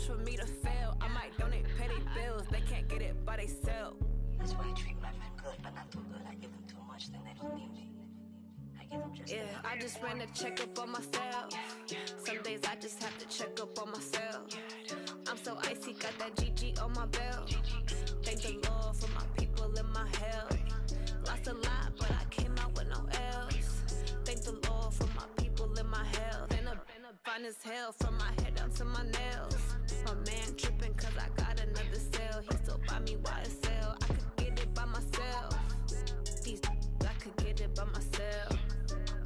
much for me to fail. I might donate, pay their bills. They can't get it by themselves. That's why I treat my men good, but not too good. I give them too much, then they don't need me. I give them just enough. I just ran a checkup on myself. Some days I just have to check up on myself. I'm so icy, got that GG on my belt. Thank the Lord for my people in my health. Lost a lot, but I came out with no L's. Thank the Lord for my people in my health. Been a fine as hell from my head down to my nails. My man tripping cause I got another cell. He still buy me YSL. I could get it by myself. These I could get it by myself.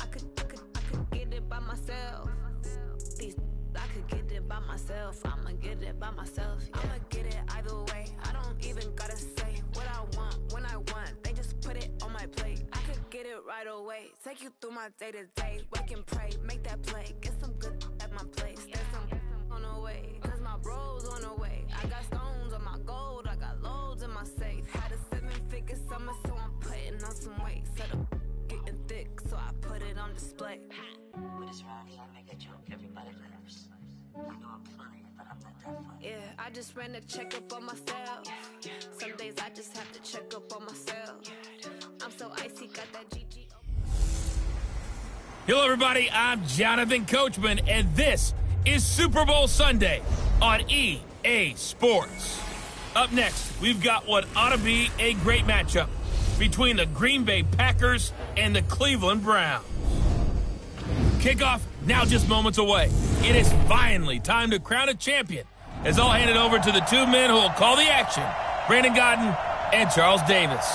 I could get it by myself. These I could get it by myself. I'ma get it by myself. Yeah. I'ma get it either way. I don't even gotta say what I want when I want. They just put it on my plate. I could get it right away. Take you through my day to day. Wake and pray, make that play. Get some good at my place. There's some on the way. Cause my bros on the way. I got stones on my gold. I got loads in my safe. Had a 7-figure summer, so I'm putting on some weight. Set up getting thick, so I put it on display. With this round here, I make a joke. Everybody laughs. I know I'm funny, but I'm not that funny. Yeah, I just ran a checkup on myself. Some days I just have to check up on myself. I'm so icy, got that GG. Hello, everybody. I'm Jonathan Coachman, and this is Super Bowl Sunday on EA Sports. Up next, we've got what ought to be a great matchup between the Green Bay Packers and the Cleveland Browns. Kickoff now just moments away. It is finally time to crown a champion, as I'll hand it over to the two men who will call the action, Brandon Godden and Charles Davis.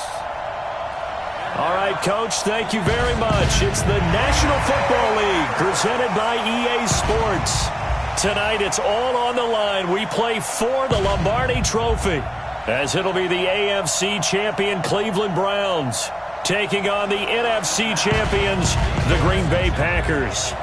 All right, Coach, thank you very much. It's the National Football League presented by EA Sports. Tonight, it's all on the line. We play for the Lombardi Trophy, as it'll be the AFC champion Cleveland Browns taking on the NFC champions, the Green Bay Packers.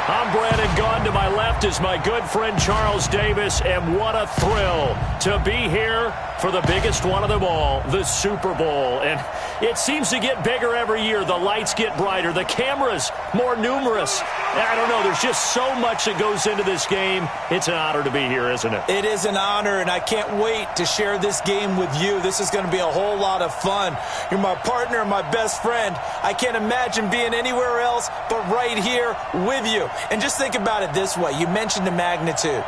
I'm Brandon Gaudin. To my left is my good friend Charles Davis, and what a thrill to be here for the biggest one of them all, the Super Bowl. And it seems to get bigger every year. The lights get brighter, the cameras more numerous. I don't know, there's just so much that goes into this game. It's an honor to be here, isn't it? It is an honor, and I can't wait to share this game with you. This is going to be a whole lot of fun. You're my partner and my best friend. I can't imagine being anywhere else but right here with you. And just think about it this way. You mentioned the magnitude.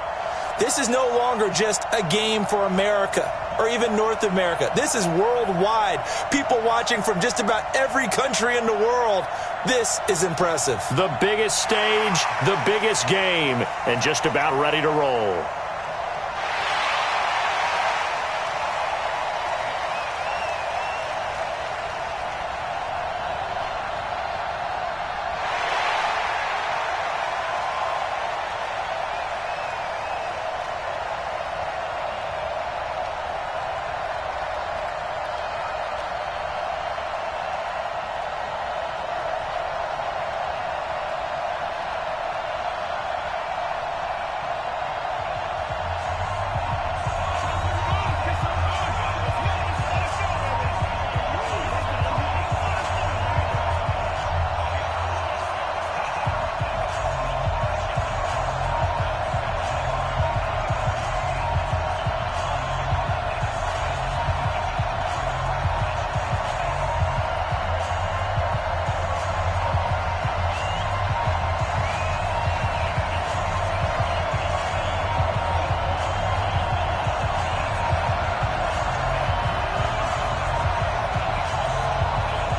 This is no longer just a game for America or even North America. This is worldwide. People watching from just about every country in the world. This is impressive. The biggest stage, the biggest game, and just about ready to roll.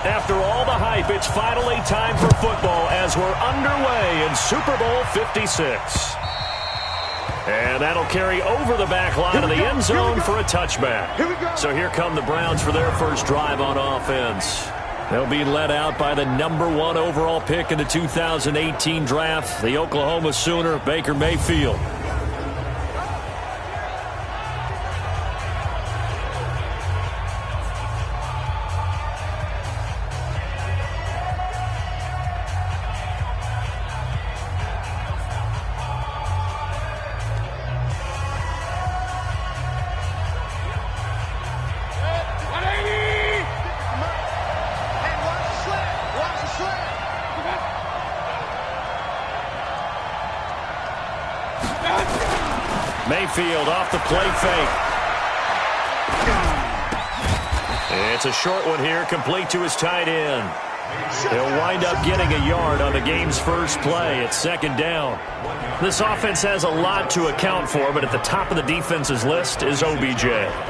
After all the hype, it's finally time for football as we're underway in Super Bowl 56. And that'll carry over the back line of the end zone for a touchback. So here come the Browns for their first drive on offense. They'll be led out by the #1 overall pick in the 2018 draft, the Oklahoma Sooner, Baker Mayfield. Mayfield off the play fake. It's a short one here, complete to his tight end. He'll wind up getting a yard on the game's first play at second down. This offense has a lot to account for, but at the top of the defense's list is OBJ.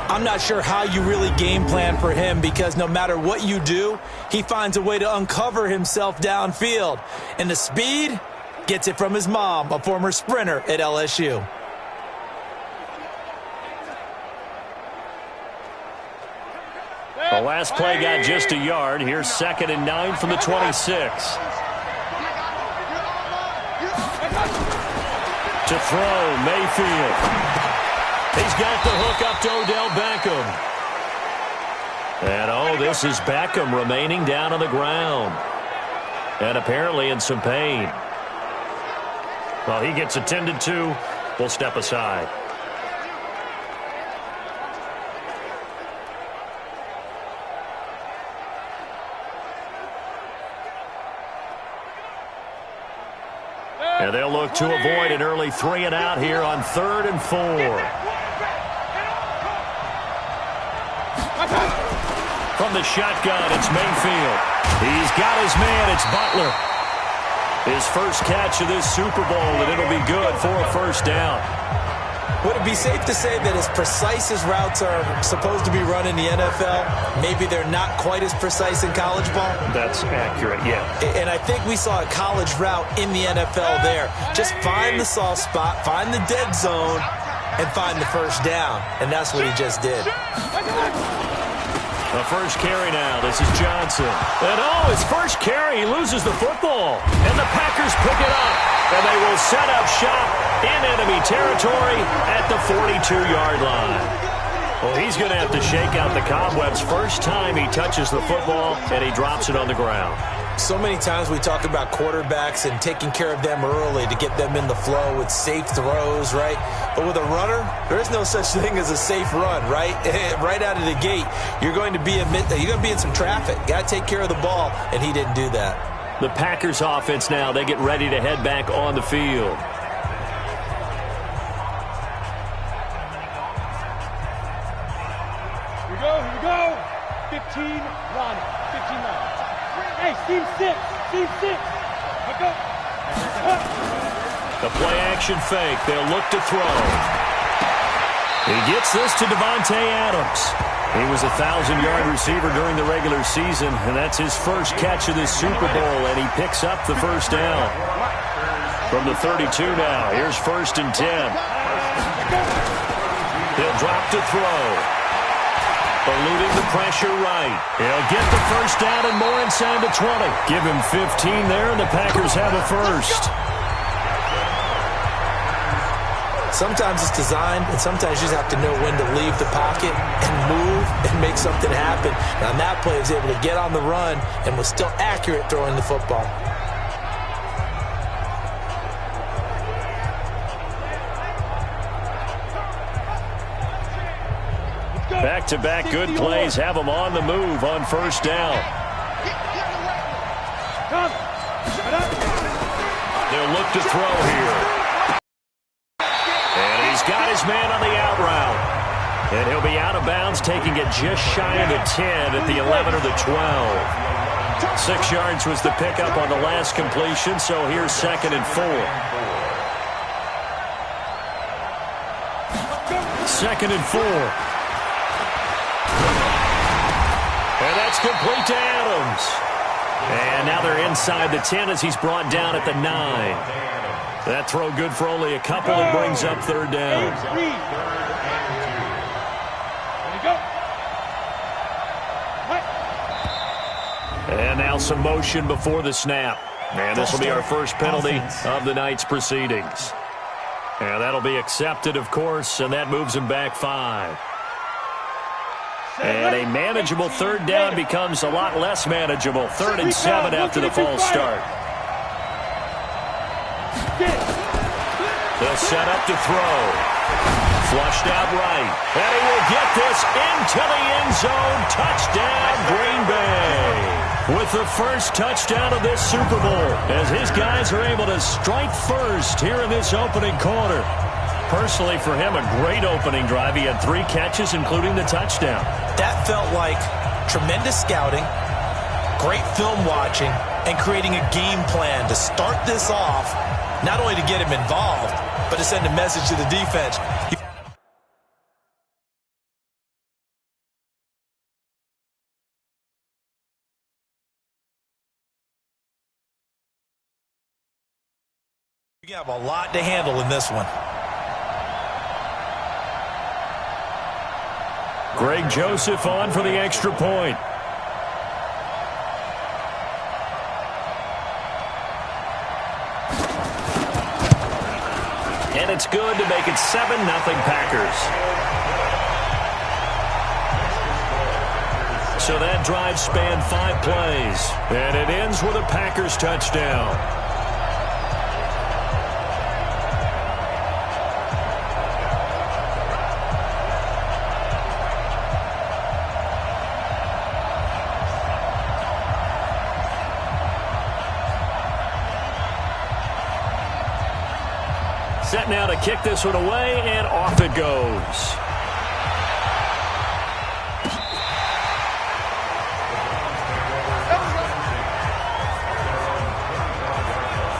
I'm not sure how you really game plan for him because no matter what you do, he finds a way to uncover himself downfield. And the speed gets it from his mom, a former sprinter at LSU. The last play got just a yard. Here's 2nd and 9 from the 26. To throw, Mayfield. He's got the hook up to Odell Beckham. And, this is Beckham remaining down on the ground. And apparently in some pain. Well, he gets attended to. We'll step aside. And they'll look to avoid an early 3 and out here on 3rd and 4. From the shotgun, it's Mayfield. He's got his man. It's Butler. His first catch of this Super Bowl, and it'll be good for a first down. Would it be safe to say that as precise as routes are supposed to be run in the NFL, maybe they're not quite as precise in college ball? That's accurate, yeah. And I think we saw a college route in the NFL there. Just find the soft spot, find the dead zone, and find the first down. And that's what he just did. The first carry now. This is Johnson. And his first carry. He loses the football. And the Packers pick it up. And they will set up shop in enemy territory at the 42-yard line. Well, he's going to have to shake out the cobwebs first time he touches the football, and he drops it on the ground. So many times we talk about quarterbacks and taking care of them early to get them in the flow with safe throws, right? But with a runner, there is no such thing as a safe run, right? Right out of the gate, you're going to be in some traffic. Got to take care of the ball, and he didn't do that. The Packers offense now, they get ready to head back on the field. Here we go. 15, Ronnie. 15 now. Hey, team 6. Let's go. The play action fake. They'll look to throw. He gets this to Devontae Adams. He was a 1,000-yard receiver during the regular season, and that's his first catch of this Super Bowl, and he picks up the first down. From the 32 now, here's 1st and 10. He'll drop to throw. Eluding the pressure right. He'll get the first down and more inside the 20. Give him 15 there, and the Packers have a first. Sometimes it's designed, and sometimes you just have to know when to leave the pocket and move and make something happen. Now, on that play, he was able to get on the run and was still accurate throwing the football. Back-to-back good plays have him on the move on first down. They'll look to throw here. And he's got his man on the out route. And he'll be out of bounds, taking it just shy of the 10 at the 11 or the 12. 6 yards was the pickup on the last completion, so here's 2nd and 4. 2nd and 4. And that's complete to Adams. And now they're inside the 10 as he's brought down at the 9. That throw good for only a couple and brings up 3rd down. And now some motion before the snap. And this will be our first penalty of the night's proceedings. And that'll be accepted, of course, and that moves him back 5. And a manageable 3rd down becomes a lot less manageable. 3rd and 7 after the false start. They'll set up to throw. Flushed out right. And he will get this into the end zone. Touchdown, Green Bay. With the first touchdown of this Super Bowl, as his guys are able to strike first here in this opening quarter. Personally, for him, a great opening drive. He had 3 catches, including the touchdown. That felt like tremendous scouting, great film watching, and creating a game plan to start this off, not only to get him involved, but to send a message to the defense. You have a lot to handle in this one. Greg Joseph on for the extra point. And it's good to make it 7-0 Packers. So that drive spanned 5 plays. And it ends with a Packers touchdown. Set now to kick this one away, and off it goes.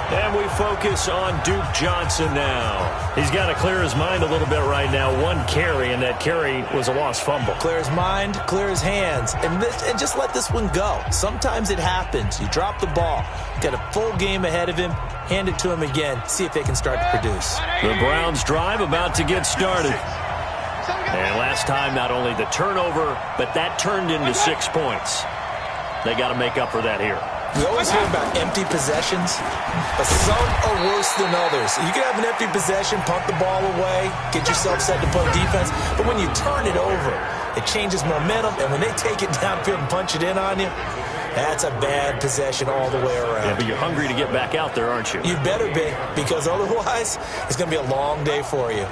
And we focus on Duke Johnson now. He's got to clear his mind a little bit right now. 1 carry, and that carry was a lost fumble. Clear his mind, clear his hands, and just let this one go. Sometimes it happens. You drop the ball. Got a full game ahead of him. Hand it to him again. See if they can start to produce. The Browns drive about to get started. And last time, not only the turnover, but that turned into 6 points. They got to make up for that here. We always hear about empty possessions, but some are worse than others. You can have an empty possession, punt the ball away, get yourself set to play defense, but when you turn it over, it changes momentum, and when they take it downfield and punch it in on you, that's a bad possession all the way around. Yeah, but you're hungry to get back out there, aren't you? You better be, because otherwise, it's going to be a long day for you.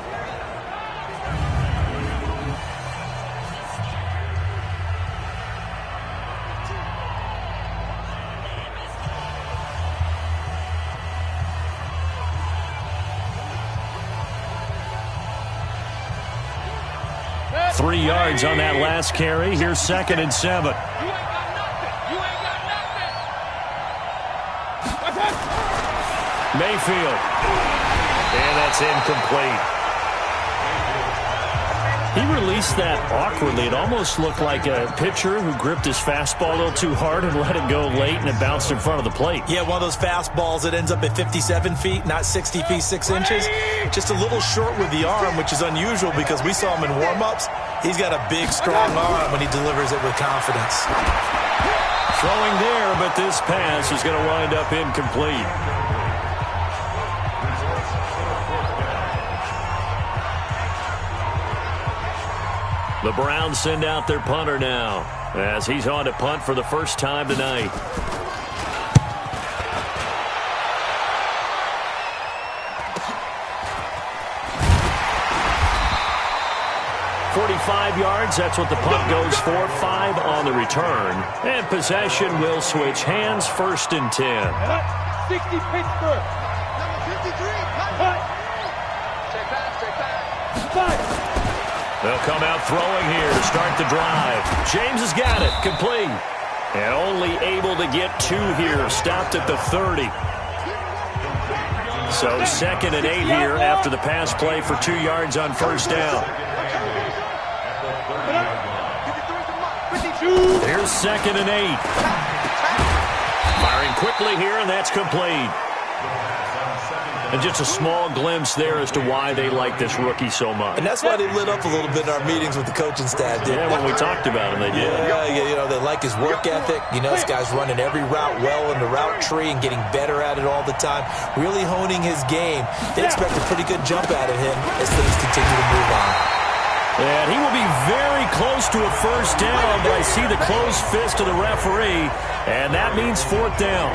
Three yards on that last carry. Here's 2nd and 7. Mayfield. And that's incomplete. He released that awkwardly. It almost looked like a pitcher who gripped his fastball a little too hard and let it go late, and it bounced in front of the plate. Yeah, one of those fastballs that ends up at 57 feet, not 60 feet, 6 inches. Just a little short with the arm, which is unusual because we saw him in warm-ups. He's got a big, strong arm when he delivers it with confidence. Throwing there, but this pass is going to wind up incomplete. The Browns send out their punter now as he's on to punt for the first time tonight. .45 yards, that's what the punt goes for. 5 on the return. And possession will switch hands, 1st and 10. 60 Pittsburgh. Number 53, cut. Stay back. They'll come out throwing here to start the drive. James has got it, complete. And only able to get 2 here, stopped at the 30. So 2nd and 8 here after the pass play for 2 yards on 1st down. Here's 2nd and 8. Firing quickly here, and that's complete. And just a small glimpse there as to why they like this rookie so much. And that's why they lit up a little bit in our meetings with the coaching staff. Yeah, when we talked about him, they did. Yeah, you know, they like his work ethic. You know, this guy's running every route well in the route tree and getting better at it all the time, really honing his game. They expect a pretty good jump out of him as things continue to move on. And he will be very close to a 1st down, but I see the closed fist of the referee, and that means 4th down.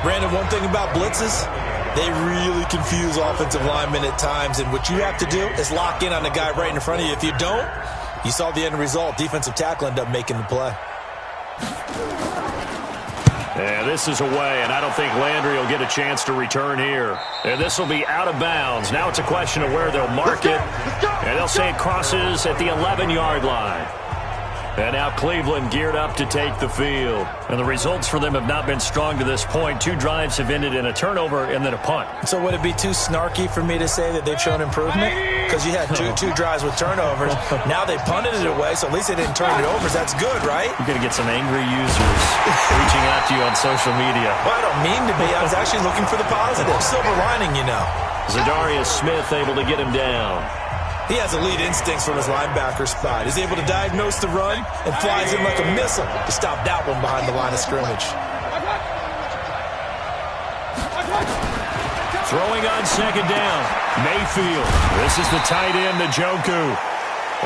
Brandon, one thing about blitzes, they really confuse offensive linemen at times, and what you have to do is lock in on the guy right in front of you. If you don't, you saw the end result. Defensive tackle ended up making the play. And this is away, and I don't think Landry will get a chance to return here. And this will be out of bounds. Now it's a question of where they'll mark it. And they'll say it crosses at the 11-yard line. And now Cleveland geared up to take the field. And the results for them have not been strong to this point. 2 drives have ended in a turnover and then a punt. So would it be too snarky for me to say that they've shown improvement? Because you had two drives with turnovers. Now they punted it away, so at least they didn't turn it over. That's good, right? You're going to get some angry users reaching out to you on social media. Well, I don't mean to be. I was actually looking for the positive. Silver lining, you know. Zadarius Smith able to get him down. He has elite instincts from his linebacker spot. He's able to diagnose the run and flies in like a missile to stop that one behind the line of scrimmage. Throwing on second down, Mayfield. This is the tight end, Njoku.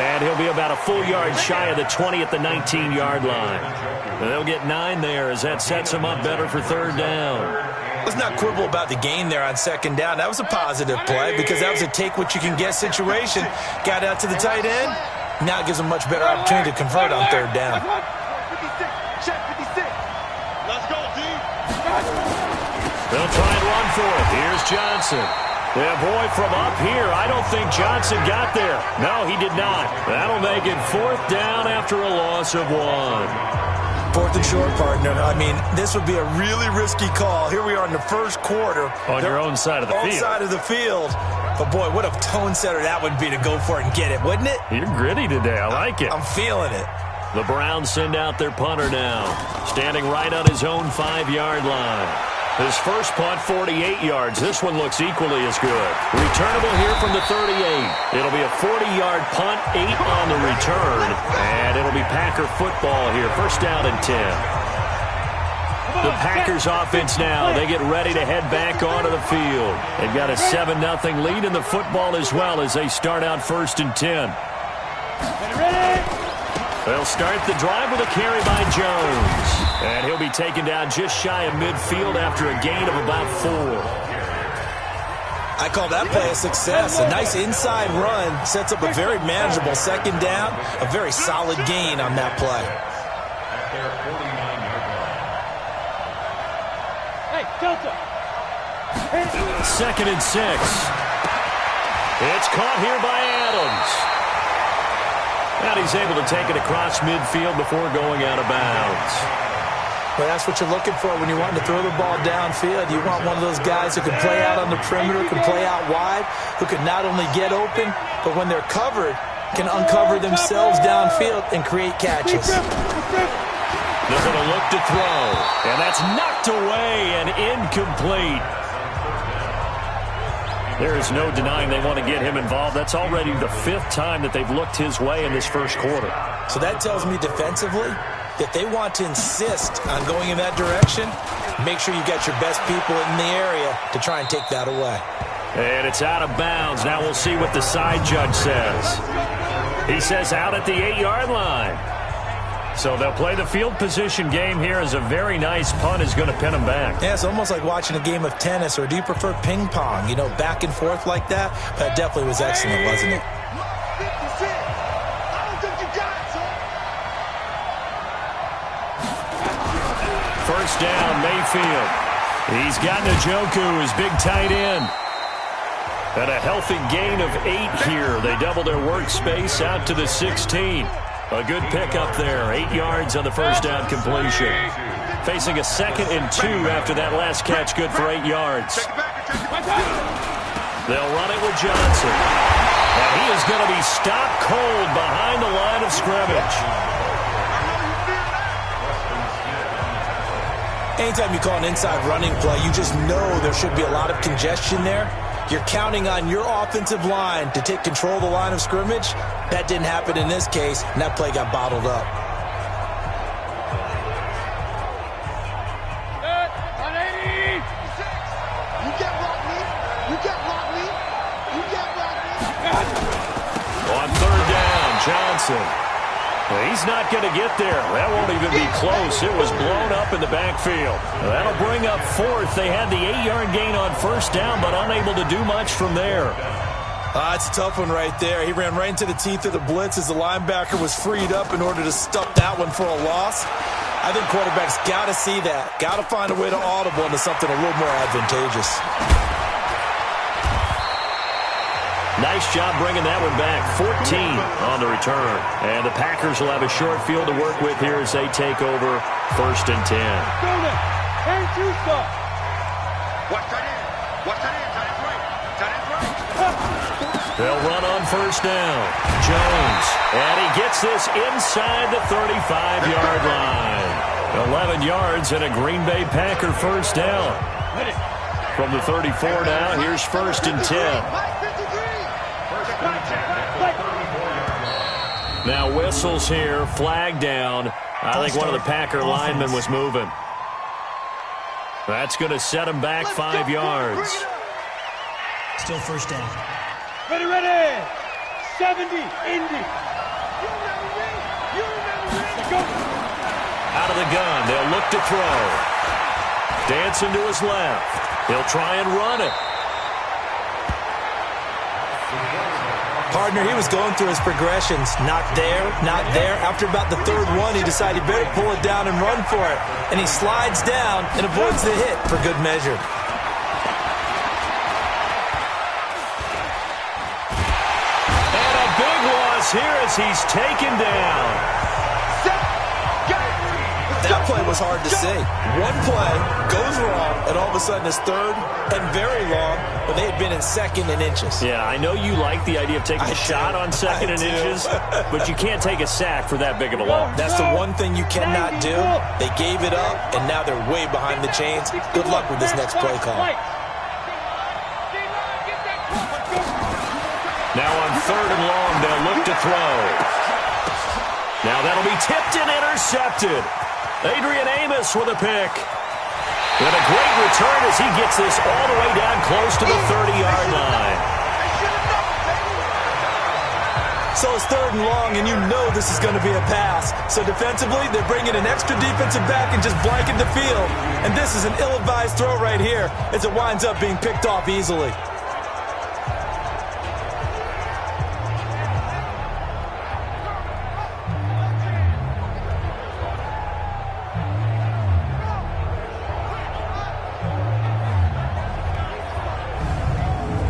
And he'll be about a full yard shy of the 20 at the 19-yard line. They'll get 9 there as that sets them up better for third down. Let's not quibble about the gain there on second down. That was a positive play because that was a take-what-you-can-get situation. Got out to the tight end. Now it gives them much better opportunity to convert on third down. 56. Let's go, D. They'll try and run for it. Here's Johnson. Yeah, boy, from up here, I don't think Johnson got there. No, he did not. That'll make it 4th down after a loss of 1. 4th and short, partner. I mean, this would be a really risky call. Here we are in the first quarter. On your own side of the field. Own side of the field. But, boy, what a tone setter that would be to go for it and get it, wouldn't it? You're gritty today. I like it. I'm feeling it. The Browns send out their punter now, standing right on his own 5-yard line. His first punt, 48 yards. This one looks equally as good. Returnable here from the 38. It'll be a 40-yard punt, 8 on the return, and it'll be Packer football here. First down and 10. The Packers offense now. They get ready to head back onto the field. They've got a 7-0 lead in the football as well as they start out 1st and 10. They'll start the drive with a carry by Jones. And he'll be taken down just shy of midfield after a gain of about 4. I call that play a success. A nice inside run sets up a very manageable second down. A very solid gain on that play. Hey, Delta. 2nd and 6. It's caught here by Adams. And he's able to take it across midfield before going out of bounds. Well, that's what you're looking for when you want to throw the ball downfield. You want one of those guys who can play out on the perimeter, can play out wide, who can not only get open, but when they're covered, can uncover themselves downfield and create catches. They're going to look to throw, and that's knocked away and incomplete. There is no denying they want to get him involved. That's already the 5th time that they've looked his way in this first quarter. So that tells me defensively that they want to insist on going in that direction. Make sure you got your best people in the area to try and take that away. And it's out of bounds. Now we'll see what the side judge says. He says out at the 8-yard line. So they'll play the field position game here as a very nice punt is going to pin them back. Yeah, it's almost like watching a game of tennis, or do you prefer ping pong? You know, back and forth like that? That definitely was excellent, wasn't it? 56. I don't think you got it, son. First down, Mayfield. He's got Njoku, his big tight end. And a healthy gain of 8 here. They double their workspace out to the 16. A good pickup there. 8 yards on the first down completion. Facing a 2nd and 2 after that last catch, good for 8 yards. They'll run it with Johnson. And he is going to be stopped cold behind the line of scrimmage. Anytime you call an inside running play, you just know there should be a lot of congestion there. You're counting on your offensive line to take control of the line of scrimmage. That didn't happen in this case, and that play got bottled up. You get rock me. You get rock me. You get rock me. On third down, Johnson. Well, he's not going to get there. That won't even be close. It was blown up in the backfield. That'll bring up 4th. They had the 8-yard gain on first down, but unable to do much from there. It's a tough one right there. He ran right into the teeth of the blitz as the linebacker was freed up in order to stuff that one for a loss. I think quarterbacks got to see that. Got to find a way to audible into something a little more advantageous. Nice job bringing that one back. 14 on the return. And the Packers will have a short field to work with here as they take over 1st and 10. They'll run on 1st down. Jones. And he gets this inside the 35-yard line. 11 yards and a Green Bay Packer 1st down. From the 34 now, here's 1st and 10. Now whistles here, flag down. I think one of the Packer linemen was moving. That's going to set him back 5 yards. Still 1st down. Ready. 70, Indy. Out of the gun, they'll look to throw. Dancing to his left. He'll try and run it. Partner, he was going through his progressions. Not there, not there. After about the 3rd one, he decided he better pull it down and run for it. And he slides down and avoids the hit for good measure. And a big loss here as he's taken down. That play was hard to see. One play goes wrong, and all of a sudden it's 3rd and very long when they had been in 2nd and inches. Yeah, I know you like the idea of taking a shot on 2nd and inches, but you can't take a sack for that big of a loss. That's the one thing you cannot do. They gave it up, and now they're way behind the chains. Good luck with this next play call. Now on 3rd and long, they'll look to throw. Now that'll be tipped and intercepted. Adrian Amos with a pick. And a great return as he gets this all the way down close to the 30-yard line. So it's 3rd and long, and you know this is going to be a pass. So defensively, they're bringing an extra defensive back and just blanket the field. And this is an ill-advised throw right here as it winds up being picked off easily.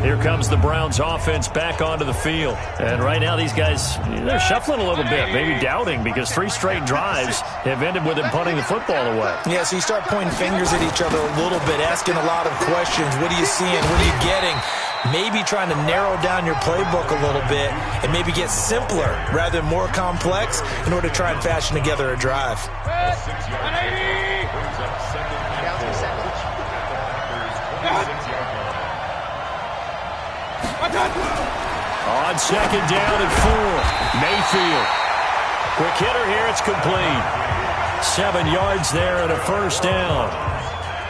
Here comes the Browns offense back onto the field. And right now these guys, they're shuffling a little bit, maybe doubting, because 3 straight drives have ended with them punting the football away. Yeah, so you start pointing fingers at each other a little bit, asking a lot of questions. What are you seeing? What are you getting? Maybe trying to narrow down your playbook a little bit and maybe get simpler rather than more complex in order to try and fashion together a drive. On 2nd down and 4, Mayfield. Quick hitter here, it's complete. 7 yards there and a 1st down.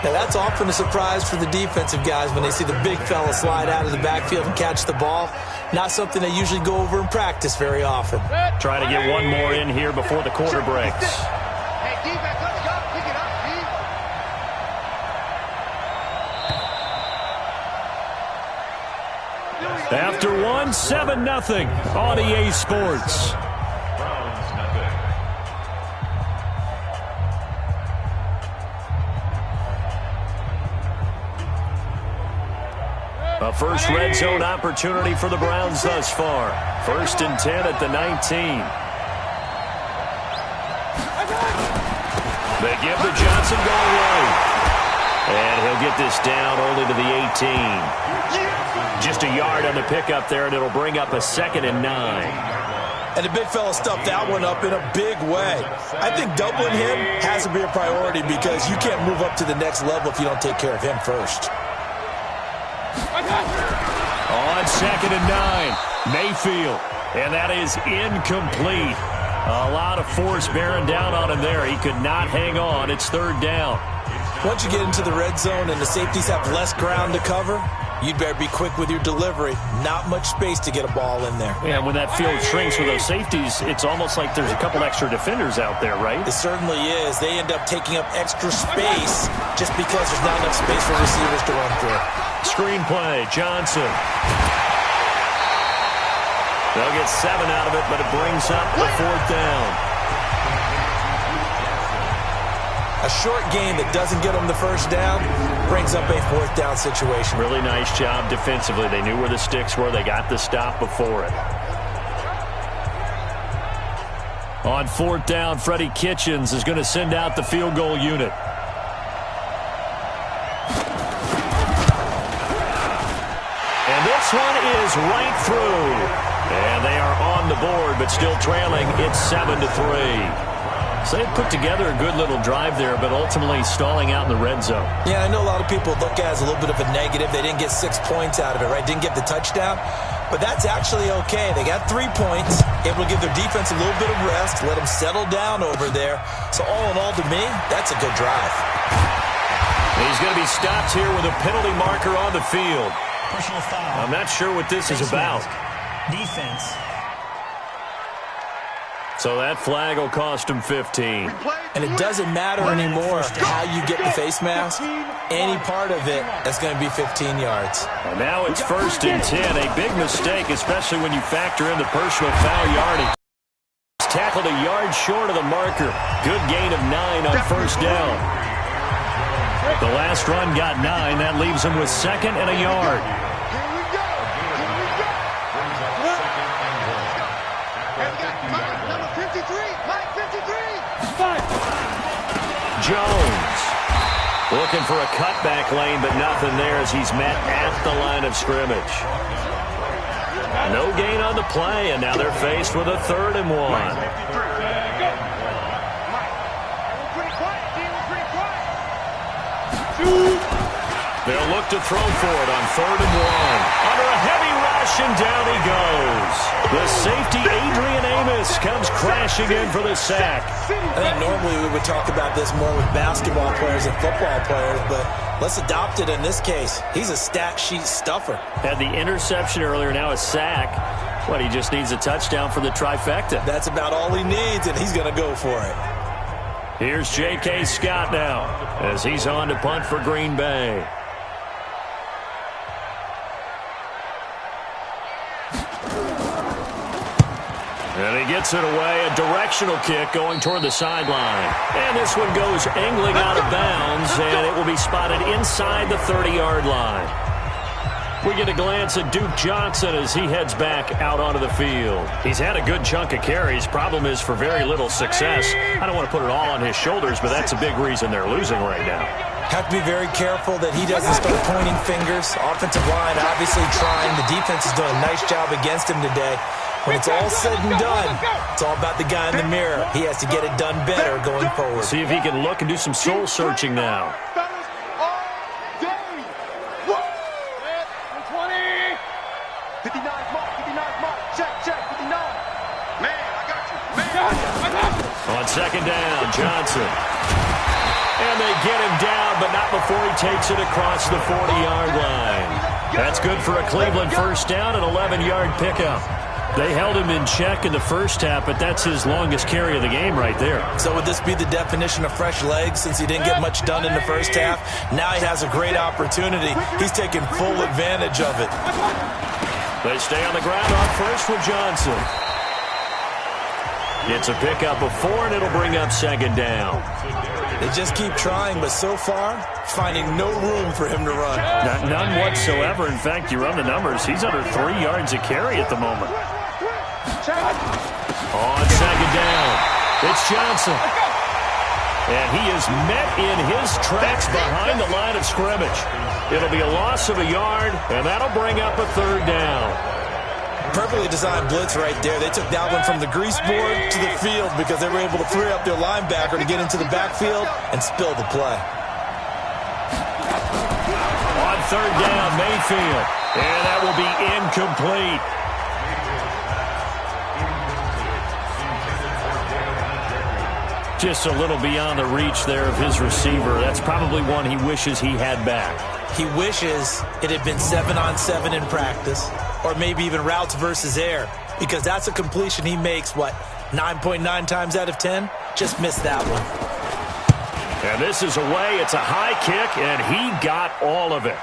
Now that's often a surprise for the defensive guys when they see the big fella slide out of the backfield and catch the ball. Not something they usually go over in practice very often. Trying to get one more in here before the quarter breaks. Hey, defense, let's go. Pick it up, Steve. After 1, 7-0 on EA Sports. A first red zone opportunity for the Browns thus far. 1st and 10 at the 19. They give to Johnson going right. And he'll get this down only to the 18. Just a yard on the pickup there, and it'll bring up a 2nd and 9. And the big fella stuffed that one up in a big way. I think doubling him has to be a priority because you can't move up to the next level if you don't take care of him first. On 2nd and 9, Mayfield. And that is incomplete. A lot of force bearing down on him there. He could not hang on. It's 3rd down. Once you get into the red zone and the safeties have less ground to cover, you'd better be quick with your delivery. Not much space to get a ball in there. Yeah, when that field shrinks with those safeties, it's almost like there's a couple extra defenders out there, right? It certainly is. They end up taking up extra space just because there's not enough space for receivers to run through. Screen play, Johnson. They'll get 7 out of it, but it brings up the 4th down. A short gain that doesn't get them the first down brings up a fourth down situation. Really nice job defensively. They knew where the sticks were. They got the stop before it. On fourth down, Freddie Kitchens is going to send out the field goal unit. And this one is right through. And they are on the board, but still trailing. It's 7-3. So they put together a good little drive there, but ultimately stalling out in the red zone. Yeah, I know a lot of people look at it as a little bit of a negative. They didn't get 6 points out of it, right? Didn't get the touchdown. But that's actually okay. They got 3 points, able to give their defense a little bit of rest, let them settle down over there. So all in all, to me, that's a good drive. He's going to be stopped here with a penalty marker on the field. Personal foul. I'm not sure what this is about. Defense. So that flag will cost him 15. And it doesn't matter anymore how you get the face mask. Any part of it is going to be 15 yards. And now it's 1st and 10. A big mistake, especially when you factor in the personal foul yardage. He's tackled a yard short of the marker. Good gain of 9 on first down. The last run got 9. That leaves him with 2nd and a yard. Jones looking for a cutback lane, but nothing there as he's met at the line of scrimmage. No gain on the play, and now they're faced with a 3rd and 1. They'll look to throw for it on 3rd and 1. Under a heavy rush, and down he goes. The safety, Adrian Amos, comes crashing in for the sack. I think normally we would talk about this more with basketball players and football players, but let's adopt it in this case. He's a stat sheet stuffer. Had the interception earlier, now a sack. He just needs a touchdown for the trifecta. That's about all he needs, and he's going to go for it. Here's J.K. Scott now as he's on to punt for Green Bay. And he gets it away, a directional kick going toward the sideline. And this one goes angling out of bounds, and it will be spotted inside the 30-yard line. We get a glance at Duke Johnson as he heads back out onto the field. He's had a good chunk of carries. Problem is for very little success. I don't want to put it all on his shoulders, but that's a big reason they're losing right now. Have to be very careful that he doesn't start pointing fingers. Offensive line obviously trying. The defense is doing a nice job against him today. When it's all said and done, it's all about the guy in the mirror. He has to get it done better going forward. See if he can look and do some soul searching now. On 2nd down, Johnson. And they get him down, but not before he takes it across the 40-yard line. That's good for a Cleveland first down, an 11-yard pickup. They held him in check in the first half, but that's his longest carry of the game right there. So would this be the definition of fresh legs since he didn't get much done in the first half? Now he has a great opportunity. He's taking full advantage of it. They stay on the ground on first with Johnson. It's a pickup of 4, and it'll bring up 2nd down. They just keep trying, but so far, finding no room for him to run. None whatsoever. In fact, you run the numbers. He's under 3 yards a carry at the moment. On 2nd down, it's Johnson. And he is met in his tracks behind the line of scrimmage. It'll be a loss of a yard, and that'll bring up a 3rd down. Perfectly designed blitz right there. They took that one from the grease board to the field because they were able to free up their linebacker to get into the backfield and spill the play. On 3rd down, Mayfield. And that will be incomplete. Just a little beyond the reach there of his receiver. That's probably one he wishes he had back. He wishes it had been 7-on-7 in practice, or maybe even routes versus air, because that's a completion he makes, 9.9 times out of 10? Just missed that one. And this is away. It's a high kick, and he got all of it.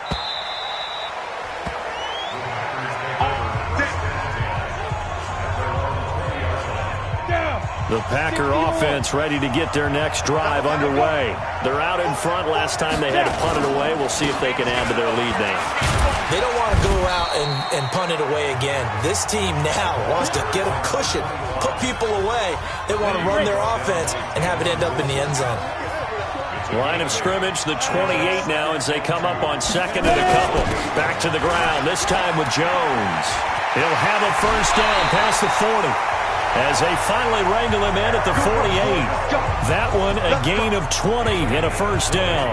The Packer offense ready to get their next drive underway. They're out in front. Last time they had to punt it away. We'll see if they can add to their lead now. They don't want to go out and punt it away again. This team now wants to get a cushion, put people away. They want to run their offense and have it end up in the end zone. Line of scrimmage, the 28 now as they come up on second and a couple. Back to the ground, this time with Jones. He'll have a first down past the 40 as they finally wrangle him in at the 48. That one a gain of 20 and a first down.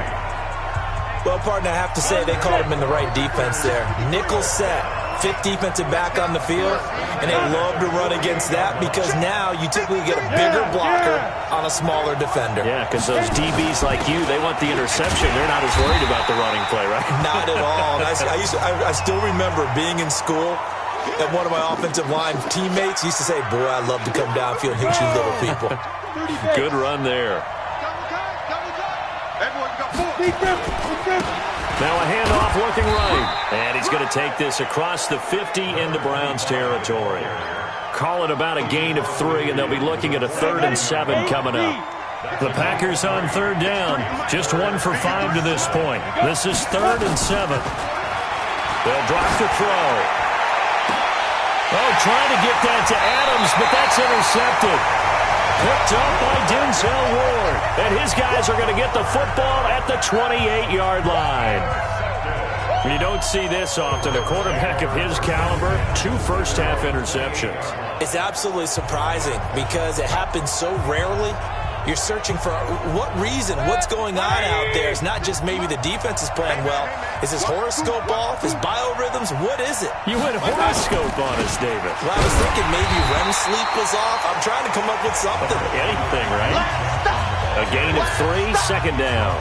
Well, partner, I have to say they called him in the right defense there. Nickel set, fifth defensive back on the field, and they love to run against that because now you typically get a bigger blocker on a smaller defender. Yeah, because those DBs like you, they want the interception. They're not as worried about the running play, right? Not at all. And I still remember being in school, and one of my offensive line teammates used to say, boy, I love to come downfield and hit you little people. Good run there. Now a handoff looking right. And he's going to take this across the 50 into Browns territory. Call it about a gain of 3, and they'll be looking at a 3rd and 7 coming up. The Packers on 3rd down. Just 1 for 5 to this point. This is 3rd and 7. They'll drop the throw. Oh, trying to get that to Adams, but that's intercepted. Picked up by Denzel Ward. And his guys are going to get the football at the 28-yard line. You don't see this often. A quarterback of his caliber, 2 first-half interceptions. It's absolutely surprising because it happens so rarely. You're searching for what reason, what's going on out there. It's not just maybe the defense is playing well. Is his horoscope off? His biorhythms? What is it? You went horoscope on us, David. Well, I was thinking maybe REM sleep was off. I'm trying to come up with something. Anything, right? A gain of 3, 2nd down.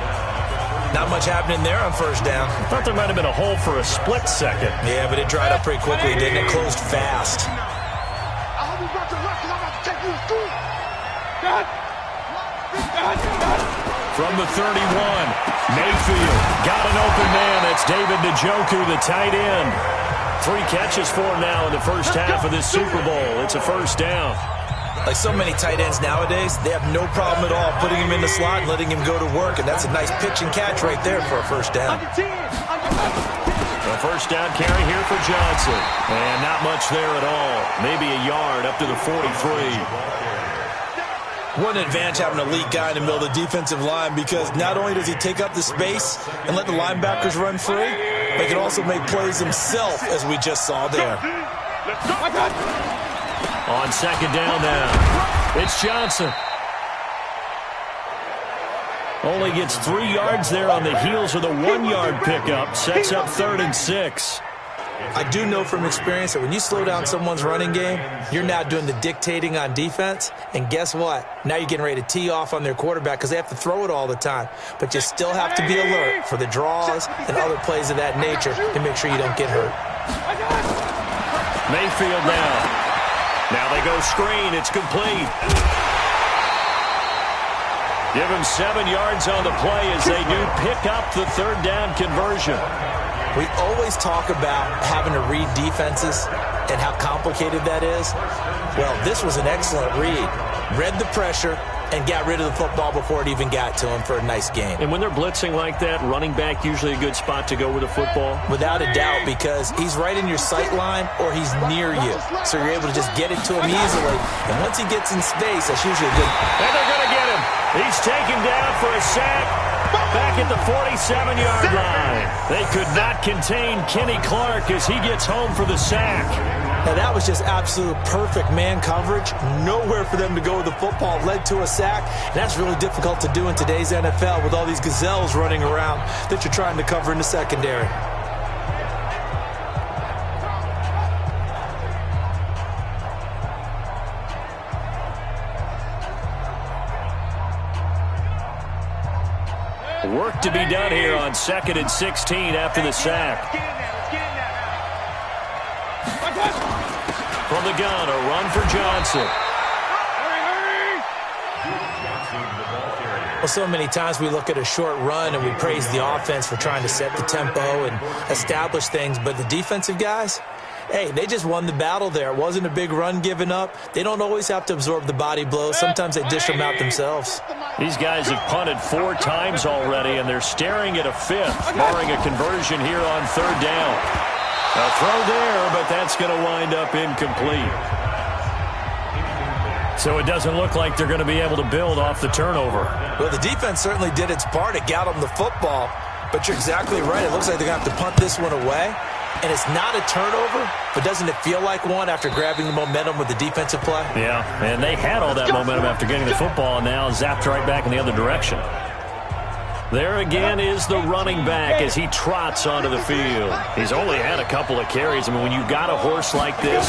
Not much happening there on 1st down. I thought there might have been a hole for a split second. Yeah, but it dried up pretty quickly, didn't it? Closed fast. I hope you brought your rest, 'cause I'm about to take you to school. From the 31, Mayfield got an open man. That's David Njoku, the tight end. 3 catches for him now in the first half of this Super Bowl. It's a first down. Like so many tight ends nowadays, they have no problem at all putting him in the slot and letting him go to work, and that's a nice pitch and catch right there for a first down. A first down carry here for Johnson. And not much there at all. Maybe a yard up to the 43. What an advantage having an elite guy in the middle of the defensive line, because not only does he take up the space and let the linebackers run free, but he can also make plays himself, as we just saw there. On 2nd down now, it's Johnson. Only gets 3 yards there on the heels of the 1-yard pickup. Sets up 3rd and 6. I do know from experience that when you slow down someone's running game, you're now doing the dictating on defense. And guess what? Now you're getting ready to tee off on their quarterback because they have to throw it all the time. But you still have to be alert for the draws and other plays of that nature to make sure you don't get hurt. Mayfield now. Now they go screen. It's complete. Give him 7 yards on the play as they do pick up the 3rd down conversion. We always talk about having to read defenses and how complicated that is. Well, this was an excellent read. Read the pressure and got rid of the football before it even got to him for a nice game. And when they're blitzing like that, running back usually a good spot to go with the football? Without a doubt, because he's right in your sight line or he's near you. So you're able to just get it to him easily. And once he gets in space, that's usually a good... And they're going to get him. He's taken down for a sack back at the 47-yard line. They could not contain Kenny Clark as he gets home for the sack. Now, that was just absolute perfect man coverage. Nowhere for them to go with the football. Led to a sack. And that's really difficult to do in today's NFL with all these gazelles running around that you're trying to cover in the secondary. Work to be done here on 2nd and 16 after the sack. From the gun, a run for Johnson. Well, so many times we look at a short run and we praise the offense for trying to set the tempo and establish things, but the defensive guys, Hey, they just won the battle there. It wasn't a big run given up. They don't always have to absorb the body blows. Sometimes they dish them out themselves. These guys have punted 4 times already, and they're staring at a 5th, barring a conversion here on 3rd down. A throw there, but that's going to wind up incomplete. So it doesn't look like they're going to be able to build off the turnover. Well, the defense certainly did its part. It got them the football. But you're exactly right. It looks like they're going to have to punt this one away. And it's not a turnover, but doesn't it feel like one after grabbing the momentum with the defensive play? Yeah, and they had all that momentum after getting the football, and now zapped right back in the other direction. There again is the running back as he trots onto the field. He's only had a couple of carries. I mean, when you've got a horse like this,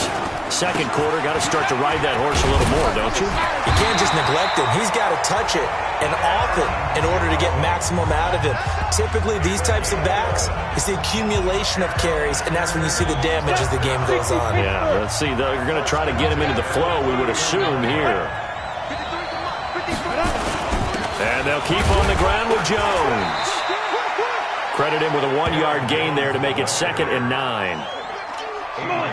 second quarter, got to start to ride that horse a little more, don't you? You can't just neglect him. He's got to touch it, and often, in order to get maximum out of him. Typically, these types of backs, it's the accumulation of carries, and that's when you see the damage as the game goes on. Yeah, let's see. They're going to try to get him into the flow, we would assume, here. And they'll keep on the ground with Jones. Credit him with a 1-yard gain there to make it 2nd and 9.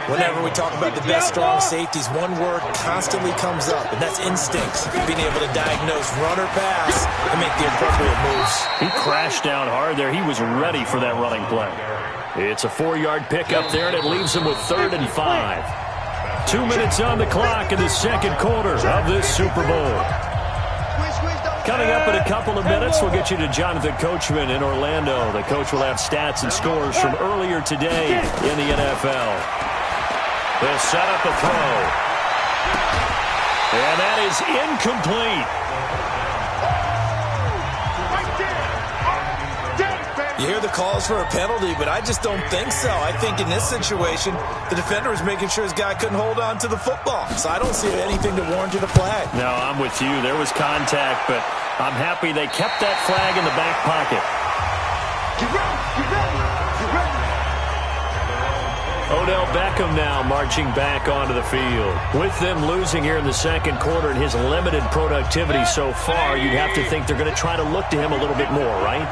Whenever we talk about the best strong safeties, one word constantly comes up, and that's instincts. Being able to diagnose run or pass and make the appropriate moves. He crashed down hard there. He was ready for that running play. It's a 4-yard pickup there, and it leaves him with 3rd and 5. 2 minutes on the clock in the second quarter of this Super Bowl. Coming up in a couple of minutes, we'll get you to Jonathan Coachman in Orlando. The coach will have stats and scores from earlier today in the NFL. They'll set up a throw. And that is incomplete. You hear the calls for a penalty, but I just don't think so. I think in this situation, the defender was making sure his guy couldn't hold on to the football. So I don't see anything to warrant a flag. No, I'm with you. There was contact, but I'm happy they kept that flag in the back pocket. Odell Beckham now marching back onto the field. With them losing here in the second quarter and his limited productivity so far, you'd have to think they're going to try to look to him a little bit more, right?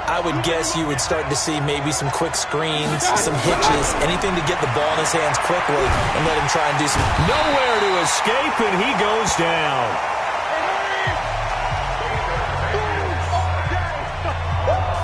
I would guess you would start to see maybe some quick screens, some hitches, anything to get the ball in his hands quickly and let him try and do some. Nowhere to escape, and he goes down.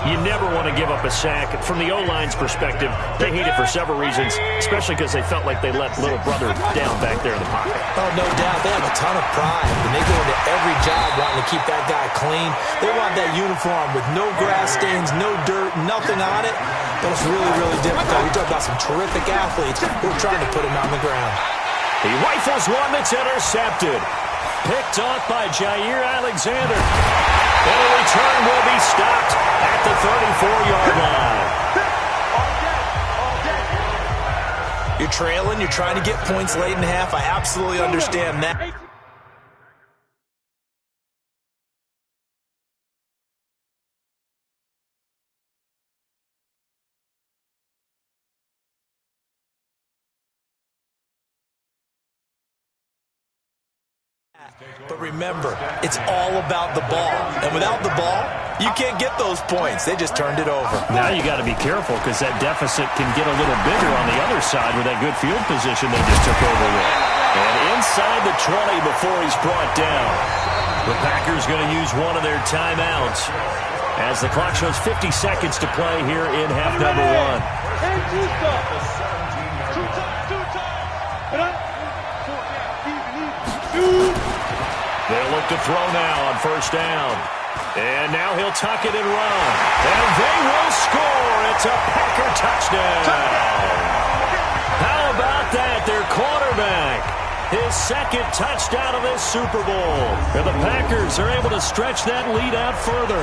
You never want to give up a sack. From the O-line's perspective, they hate it for several reasons, especially because they felt like they let little brother down back there in the pocket. Oh, no doubt. They have a ton of pride, and they go into every job wanting to keep that guy clean. They want that uniform with no grass stains, no dirt, nothing on it. But it's really, really difficult. We talk about some terrific athletes who are trying to put him on the ground. He rifles one that's intercepted. Picked off by Jair Alexander. And a return will be stopped at the 34-yard line. You're trailing. You're trying to get points late in half. I absolutely understand that. But remember, it's all about the ball. And without the ball, you can't get those points. They just turned it over. Now you got to be careful because that deficit can get a little bigger on the other side with that good field position they just took over with. And inside the 20 before he's brought down. The Packers going to use one of their timeouts as the clock shows 50 seconds to play here in half number 1. They'll look to throw now on first down. And now he'll tuck it and run. And they will score. It's a Packer touchdown. How about that? Their quarterback. His second touchdown of this Super Bowl. And the Packers are able to stretch that lead out further.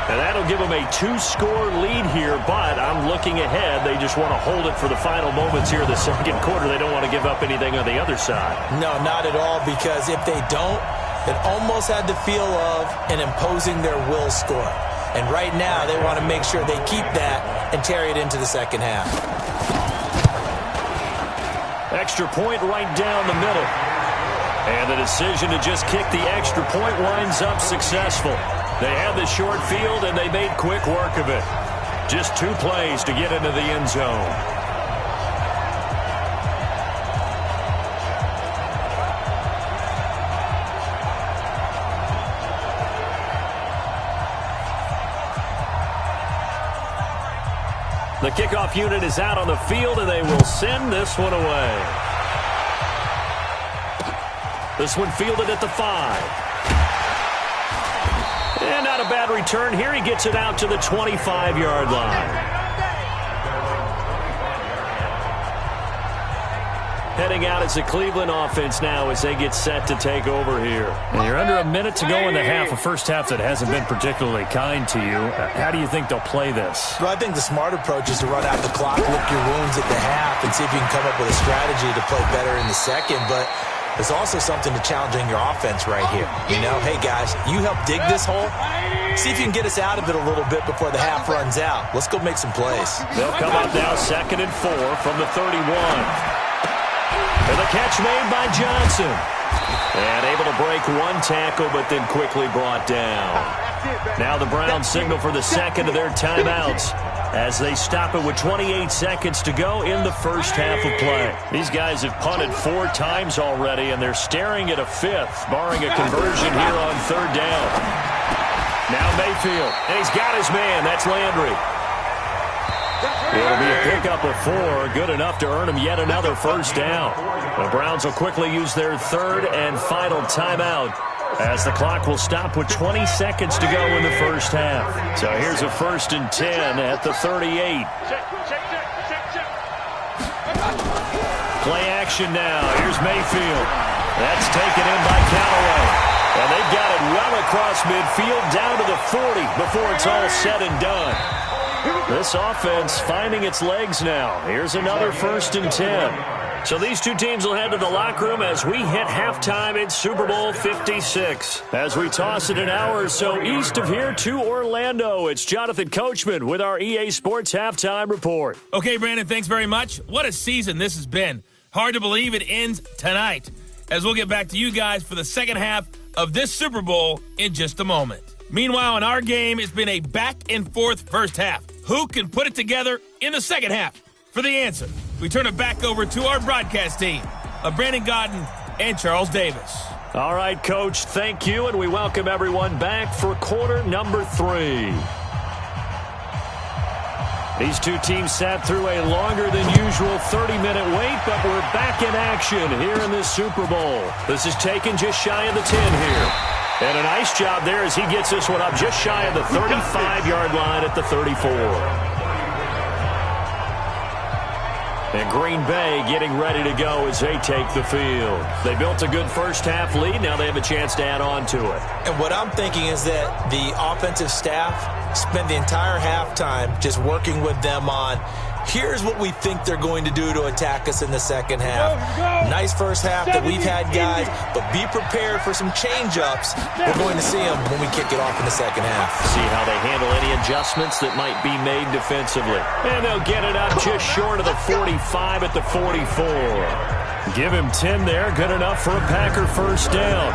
And that'll give them a 2-score lead here, but I'm looking ahead. They just want to hold it for the final moments here in the second quarter. They don't want to give up anything on the other side. No, not at all, because if they don't, it almost had the feel of an imposing their will score. And right now, they want to make sure they keep that and carry it into the second half. Extra point right down the middle. And the decision to just kick the extra point winds up successful. They had the short field, and they made quick work of it. Just 2 plays to get into the end zone. The kickoff unit is out on the field, and they will send this one away. This one fielded at the 5. And not a bad return here. He gets it out to the 25-yard line. Heading out as the Cleveland offense now as they get set to take over here. And you're under a minute to go in the half, a first half that hasn't been particularly kind to you. How do you think they'll play this? Well, I think the smart approach is to run out the clock, lick your wounds at the half, and see if you can come up with a strategy to play better in the second. But there's also something to challenging your offense right here. You know, hey, guys, you help dig this hole. See if you can get us out of it a little bit before the half runs out. Let's go make some plays. They'll come up now 2nd and 4 from the 31. And the catch made by Johnson. And able to break one tackle, but then quickly brought down. Now the Browns signal for the second of their timeouts as they stop it with 28 seconds to go in the first half of play. These guys have punted 4 times already, and they're staring at a 5th, barring a conversion here on 3rd down. Now Mayfield, and he's got his man. That's Landry. It'll be a pickup of 4, good enough to earn him yet another first down. The Browns will quickly use their 3rd and final timeout as the clock will stop with 20 seconds to go in the first half. So here's a 1st and 10 at the 38. Play action now. Here's Mayfield. That's taken in by Callaway. And they've got it well across midfield down to the 40 before it's all said and done. This offense finding its legs now. Here's another 1st and 10. So these two teams will head to the locker room as we hit halftime in Super Bowl 56. As we toss it an hour or so east of here to Orlando, it's Jonathan Coachman with our EA Sports Halftime Report. Okay, Brandon, thanks very much. What a season this has been. Hard to believe it ends tonight, as we'll get back to you guys for the second half of this Super Bowl in just a moment. Meanwhile, in our game, it's been a back-and-forth first half. Who can put it together in the second half? For the answer, we turn it back over to our broadcast team of Brandon Godden and Charles Davis. All right, Coach, thank you, and we welcome everyone back for quarter number 3. These two teams sat through a longer than usual 30-minute wait, but we're back in action here in this Super Bowl. This is taken just shy of the 10 here. And a nice job there as he gets this one up just shy of the 35-yard line at the 34. And Green Bay getting ready to go as they take the field. They built a good first half lead. Now they have a chance to add on to it. And what I'm thinking is that the offensive staff spent the entire halftime just working with them on, here's what we think they're going to do to attack us in the second half. Nice first half that we've had, guys, but be prepared for some change-ups. We're going to see them when we kick it off in the second half. See how they handle any adjustments that might be made defensively. And they'll get it up just short of the 45 at the 44. Give him 10 there. Good enough for a Packer first down.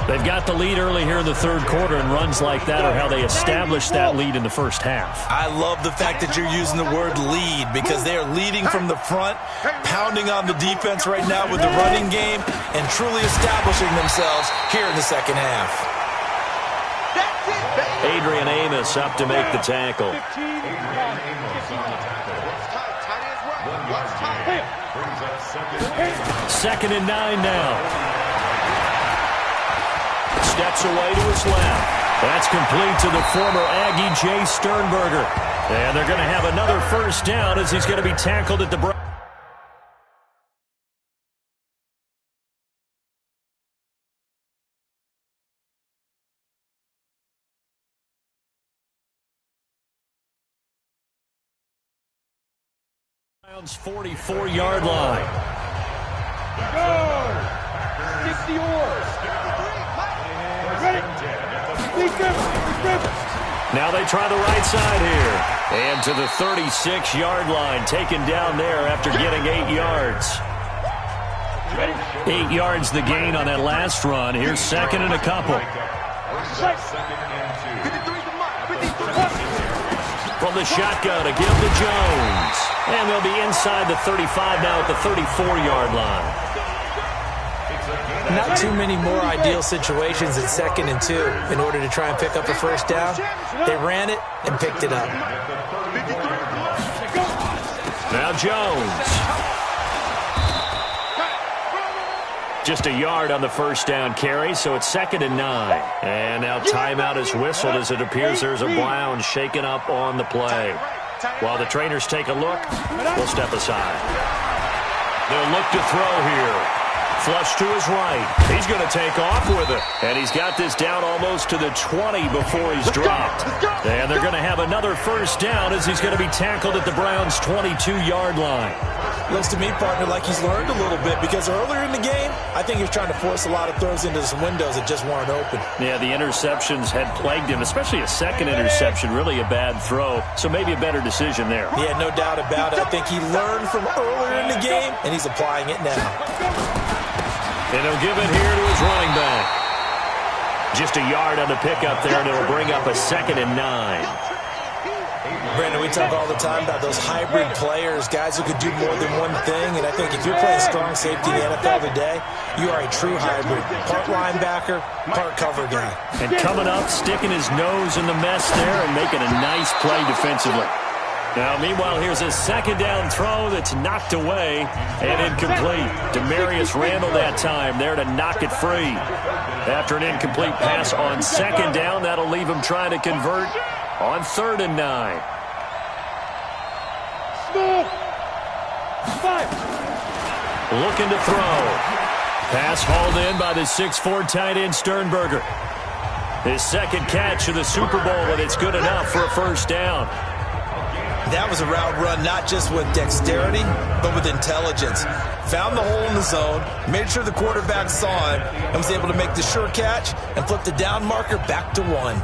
They've got the lead early here in the third quarter, and runs like that are how they established that lead in the first half. I love the fact that you're using the word lead because they are leading from the front, pounding on the defense right now with the running game, and truly establishing themselves here in the second half. Adrian Amos up to make the tackle. Second and 9 now. Steps away to his left. That's complete to the former Aggie, Jay Sternberger. And they're going to have another first down as he's going to be tackled at the break. Browns 44-yard line. Go! 60 yours. Now they try the right side here. And to the 36-yard line, taken down there after getting 8 yards. 8 yards the gain on that last run. Here's second and a couple. From the shotgun to give to Jones. And they'll be inside the 35 now at the 34-yard line. Not too many more ideal situations at 2nd and 2 in order to try and pick up a first down. They ran it and picked it up. Now Jones. Just a yard on the first down carry, so it's 2nd and 9. And now timeout is whistled as it appears there's a Browns shaken up on the play. While the trainers take a look, we'll step aside. They'll look to throw here. Flush to his right. He's going to take off with it. And he's got this down almost to the 20 before he's dropped. And they're going to have another first down as he's going to be tackled at the Browns' 22-yard line. Looks to me, partner, like he's learned a little bit because earlier in the game, I think he was trying to force a lot of throws into some windows that just weren't open. Yeah, the interceptions had plagued him, especially a second interception, really a bad throw. So maybe a better decision there. Yeah, no doubt about it. I think he learned from earlier in the game, and he's applying it now. And he'll give it here to his running back. Just a yard on the pickup there, and it'll bring up a 2nd and 9. Brandon, we talk all the time about those hybrid players, guys who could do more than one thing, and I think if you're playing strong safety in the NFL today, you are a true hybrid. Part linebacker, part cover guy. And coming up, sticking his nose in the mess there and making a nice play defensively. Now, meanwhile, here's a 2nd down throw that's knocked away and incomplete. Demarius Randall that time there to knock it free. After an incomplete pass on 2nd down, that'll leave him trying to convert on 3rd and 9. Looking to throw. Pass hauled in by the 6'4" tight end Sternberger. His 2nd catch of the Super Bowl, and it's good enough for a first down. That was a route run not just with dexterity, but with intelligence. Found the hole in the zone, made sure the quarterback saw it, and was able to make the sure catch and flip the down marker back to 1.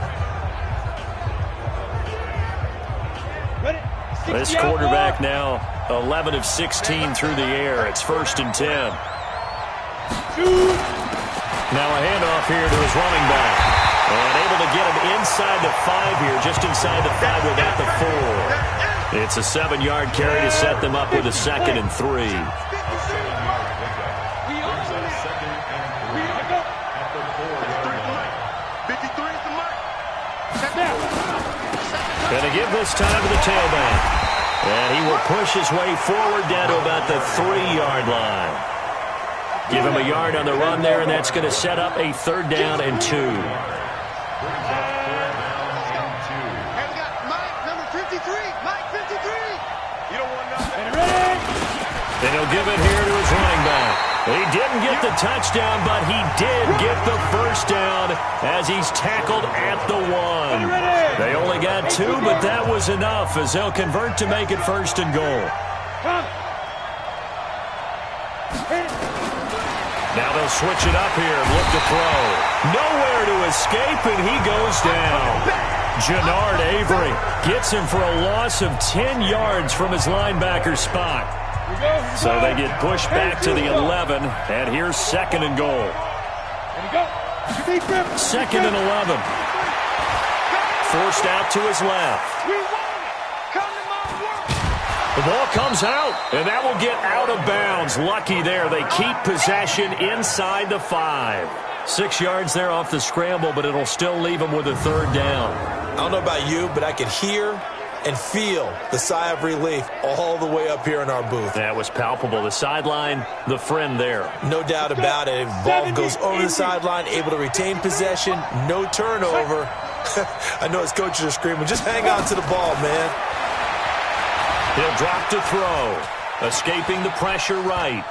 This quarterback now 11 of 16 through the air. It's 1st and 10. Now a handoff here to his running back. And able to get him inside the 5 here, just inside the 5 without the 4. It's a 7-yard carry to set them up with a 2nd and 3. Going to give this time to the tailback. And he will push his way forward down to about the 3-yard line. Give him a yard on the run there, and that's going to set up a 3rd down and 2. And we got Mike, number 53. Mike, 53. You don't want nothing. And he'll give it here to his running back. He didn't get the touchdown, but he did get the first down as he's tackled at the 1. They only got 2, but that was enough as they'll convert to make it 1st and goal. Now they'll switch it up here and look to throw. Nowhere to escape, and he goes down. Jannard Avery gets him for a loss of 10 yards from his linebacker spot. So they get pushed back to the 11, and here's 2nd and goal. 2nd and 11. Forced out to his left. The ball comes out, and that will get out of bounds. Lucky there. They keep possession inside the 5. 6 yards there off the scramble, but it'll still leave them with a 3rd down. I don't know about you, but I could hear and feel the sigh of relief all the way up here in our booth. That was palpable. The sideline, the friend there. No doubt about it. Ball goes over the sideline, able to retain possession, no turnover. I know his coaches are screaming, just hang on to the ball, man. He'll drop to throw. Escaping the pressure right.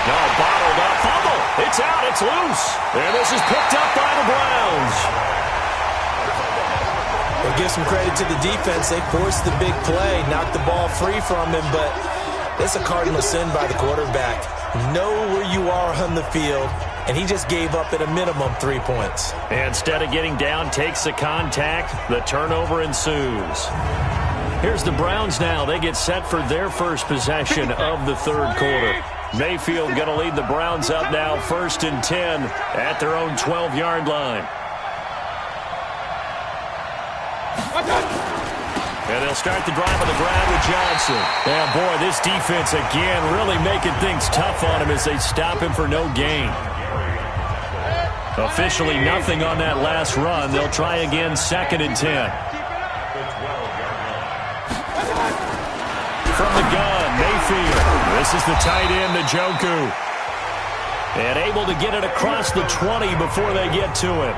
No, bottled up. Fumble. It's out. It's loose. And this is picked up by the Browns. We'll give some credit to the defense. They forced the big play, knocked the ball free from him, but it's a cardinal sin by the quarterback. Know where you are on the field, and he just gave up at a minimum 3 points. And instead of getting down, takes the contact. The turnover ensues. Here's the Browns now. They get set for their first possession of the 3rd quarter. Mayfield going to lead the Browns up now 1st and 10 at their own 12-yard line. And they'll start the drive on the ground with Johnson. And boy, this defense again really making things tough on him as they stop him for no gain. Officially nothing on that last run. They'll try again 2nd and 10. from the gun, Mayfield. This is the tight end, Njoku. And able to get it across the 20 before they get to him.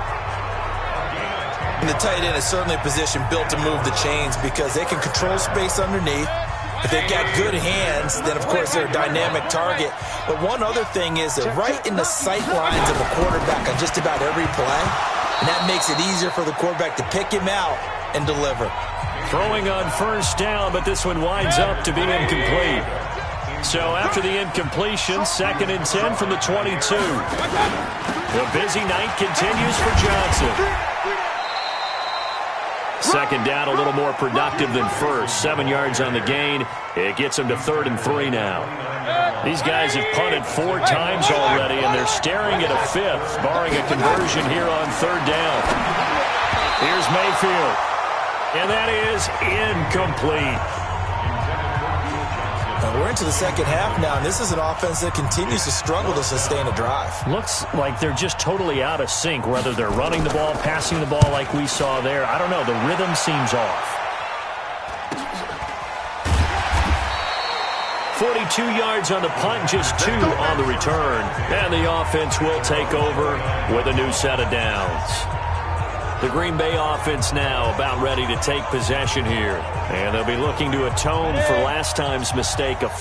And the tight end is certainly a position built to move the chains because they can control space underneath. If they've got good hands, then, of course, they're a dynamic target. But one other thing is they're right in the sight lines of the quarterback on just about every play. And that makes it easier for the quarterback to pick him out and deliver. Throwing on first down, but this one winds up to be incomplete. So after the incompletion, 2nd and 10 from the 22. The busy night continues for Johnson. 2nd down, a little more productive than first. 7 yards on the gain. It gets them to 3rd and 3 now. These guys have punted 4 times already, and they're staring at a 5th, barring a conversion here on 3rd down. Here's Mayfield. And that is incomplete. We're into the second half now, and this is an offense that continues to struggle to sustain a drive. Looks like they're just totally out of sync, whether they're running the ball, passing the ball like we saw there. I don't know. The rhythm seems off. 42 yards on the punt, just 2 on the return. And the offense will take over with a new set of downs. The Green Bay offense now about ready to take possession here. And they'll be looking to atone for last time's mistake of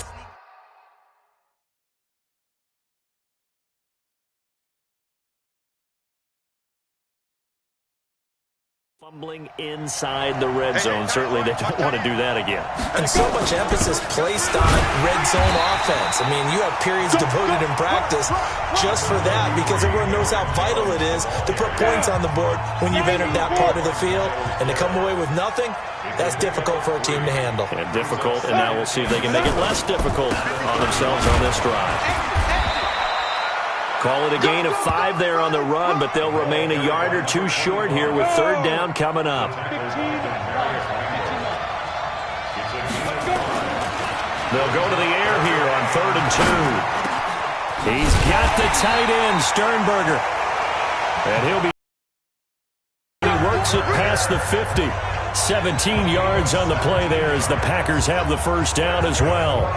fumbling inside the red zone. Certainly they don't want to do that again. And so much emphasis placed on red zone offense. I mean, you have periods devoted in practice just for that because everyone knows how vital it is to put points on the board when you've entered that part of the field. And to come away with nothing, that's difficult for a team to handle. And difficult, and now we'll see if they can make it less difficult on themselves on this drive. Call it a gain of 5 there on the run, but they'll remain a yard or 2 short here with 3rd down coming up. They'll go to the air here on 3rd and 2. He's got the tight end, Sternberger. And he works it past the 50. 17 yards on the play there as the Packers have the first down as well.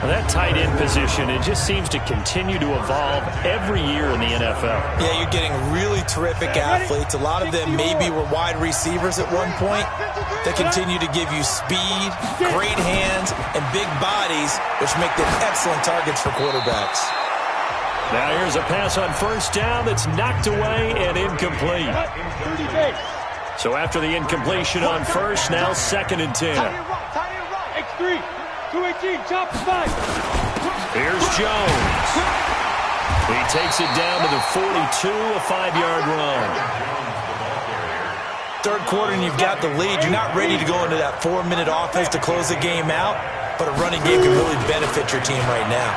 That tight end position, it just seems to continue to evolve every year in the NFL. Yeah, you're getting really terrific athletes. A lot of them maybe were wide receivers at one point. They continue to give you speed, great hands, and big bodies, which make them excellent targets for quarterbacks. Now here's a pass on first down that's knocked away and incomplete. So after the incompletion on first, now 2nd and 10. X3. 218, chop 5. Here's Jones. He takes it down to the 42, a 5-yard run. 3rd quarter and you've got the lead. You're not ready to go into that 4-minute offense to close the game out, but a running game can really benefit your team right now.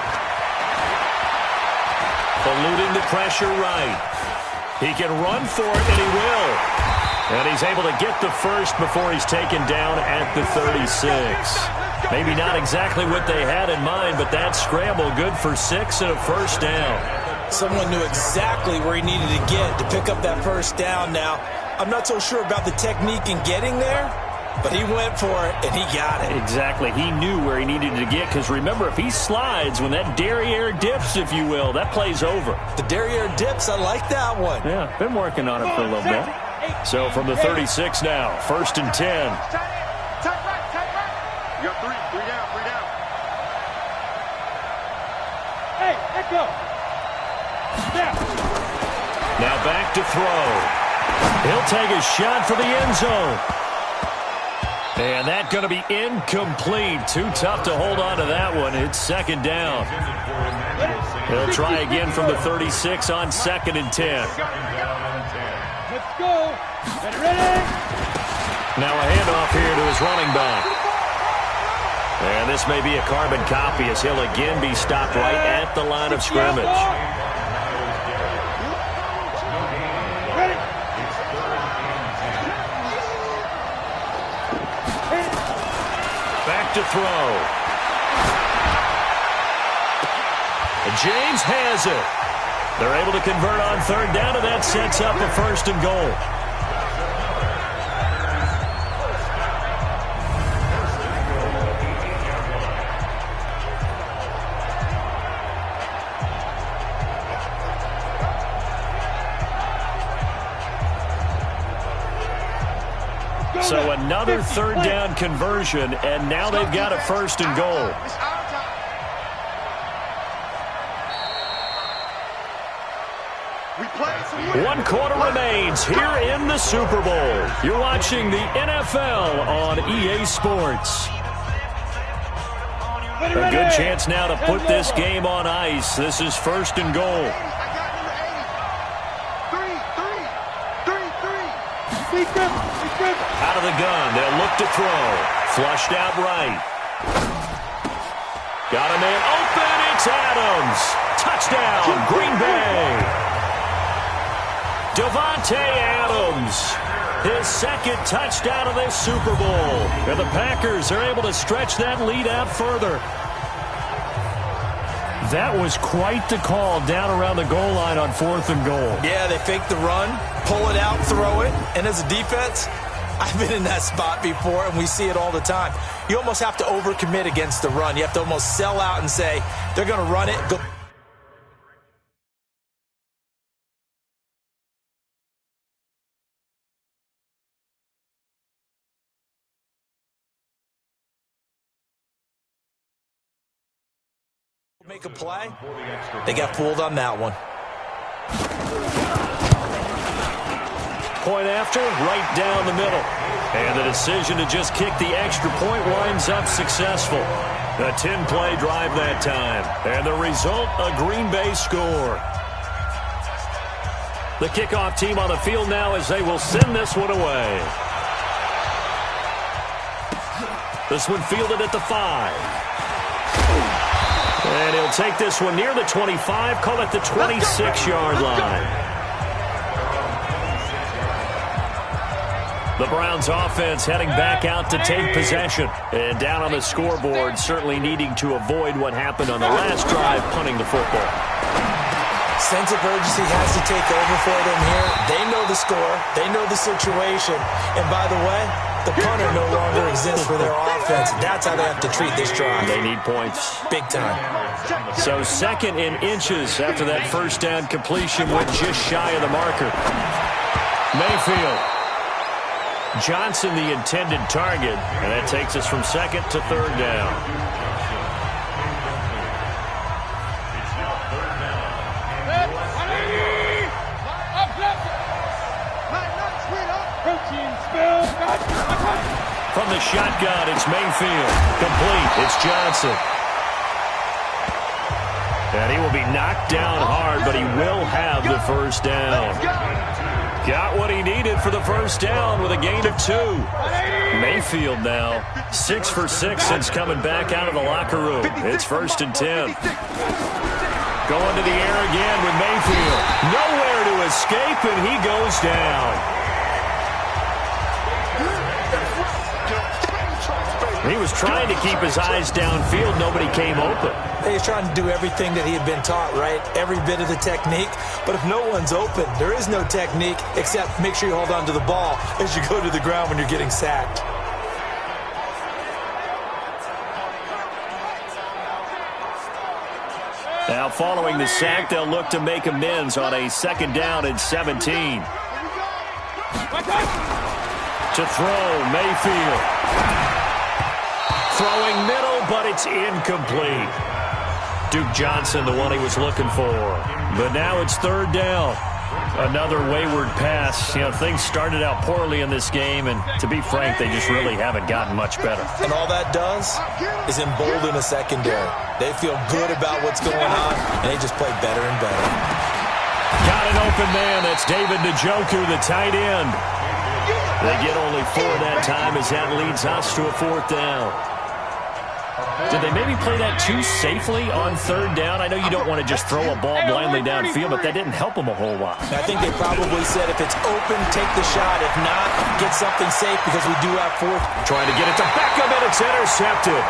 Eluding the pressure right. He can run for it, and he will. And he's able to get the first before he's taken down at the 36. Maybe not exactly what they had in mind, but that scramble good for 6 and a first down. Someone knew exactly where he needed to get to pick up that first down now. I'm not so sure about the technique in getting there, but he went for it, and he got it. Exactly. He knew where he needed to get, because remember, if he slides, when that derriere dips, if you will, that play's over. The derriere dips, I like that one. Yeah, been working on it for a little bit. So from the 36 now, 1st and 10. You got 3 down. Hey, echo. Snap. Now back to throw. He'll take a shot for the end zone. And that's going to be incomplete. Too tough to hold on to that one. It's 2nd down. He'll try again from the 36 on 2nd and 10. Let's go. Get ready. Now a handoff here to his running back. And this may be a carbon copy as he'll again be stopped right at the line of scrimmage. Ready. Back to throw. And James has it. They're able to convert on 3rd down, and that sets up a 1st and goal. So another third down conversion, and now they've got a 1st and goal. One quarter remains here in the Super Bowl. You're watching the NFL on EA Sports. A good chance now to put this game on ice. This is 1st and goal. Out of the gun, they'll look to throw. Flushed out right. Got a man open, it's Adams. Touchdown, Green Bay. Davante Adams, his 2nd touchdown of this Super Bowl. And the Packers are able to stretch that lead out further. That was quite the call down around the goal line on 4th and goal. Yeah, they fake the run, pull it out, throw it. And as a defense, I've been in that spot before, and we see it all the time. You almost have to overcommit against the run. You have to almost sell out and say, they're going to run it, go. Make a play. They got fooled on that one. Point after, right down the middle. And the decision to just kick the extra point winds up successful. A 10-play drive that time. And the result, a Green Bay score. The kickoff team on the field now as they will send this one away. This one fielded at the 5. And he'll take this one near the 25, call it the 26-yard line. The Browns offense heading back out to take possession. And down on the scoreboard, certainly needing to avoid what happened on the last drive, punting the football. Sense of urgency has to take over for them here. They know the score. They know the situation. And by the way, the punter no longer exists for their offense. That's how they have to treat this drive. They need points. Big time. So 2nd in inches after that 1st down completion went just shy of the marker. Mayfield. Johnson the intended target, and that takes us from 2nd to 3rd down. From the shotgun, it's Mayfield. Complete. It's Johnson. And he will be knocked down hard, but he will have the 1st down. Got what he needed for the 1st down with a gain of 2. Mayfield now 6 for 6 since coming back out of the locker room. It's 1st and 10. Going to the air again with Mayfield. Nowhere to escape, and he goes down. He was trying to keep his eyes downfield. Nobody came open. He's trying to do everything that he had been taught, right? Every bit of the technique. But if no one's open, there is no technique except make sure you hold on to the ball as you go to the ground when you're getting sacked. Now following the sack, they'll look to make amends on a 2nd down and 17. To throw, Mayfield. Throwing middle, but it's incomplete. Duke Johnson, the one he was looking for. But now it's 3rd down. Another wayward pass. You know, things started out poorly in this game, and to be frank, they just really haven't gotten much better. And all that does is embolden a secondary. They feel good about what's going on, and they just play better and better. Got an open man. That's David Njoku, the tight end. They get only 4 that time as that leads us to a 4th down. Did they maybe play that too safely on 3rd down? I know you don't want to just throw a ball blindly downfield, but that didn't help them a whole lot. I think they probably said if it's open, take the shot. If not, get something safe because we do have 4th. Trying to get it to Beckham, and it's intercepted.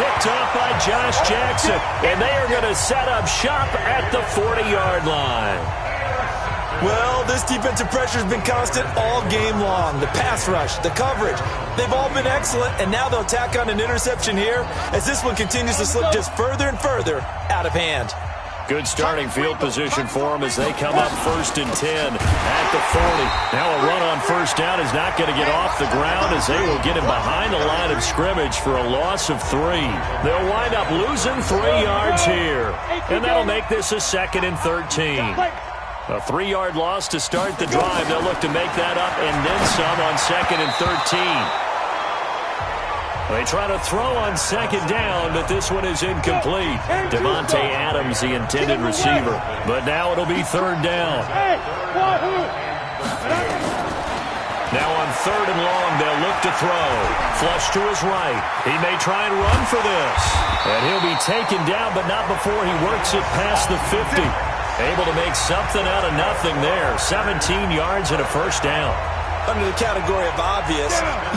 Picked up by Josh Jackson, and they are going to set up shop at the 40-yard line. Well, this defensive pressure has been constant all game long. The pass rush, the coverage, they've all been excellent, and now they'll tack on an interception here as this one continues to slip just further and further out of hand. Good starting field position for them as they come up 1st and 10 at the 40. Now a run on 1st down is not going to get off the ground as they will get him behind the line of scrimmage for a loss of 3. They'll wind up losing 3 yards here, and that'll make this a 2nd and 13. A 3-yard loss to start the drive. They'll look to make that up and then some on 2nd and 13. They try to throw on 2nd down, but this one is incomplete. Devontae Adams, the intended receiver. But now it'll be 3rd down. Now on 3rd and long, they'll look to throw. Flush to his right. He may try and run for this. And he'll be taken down, but not before he works it past the 50. Able to make something out of nothing there. 17 yards and a 1st down. Under the category of obvious,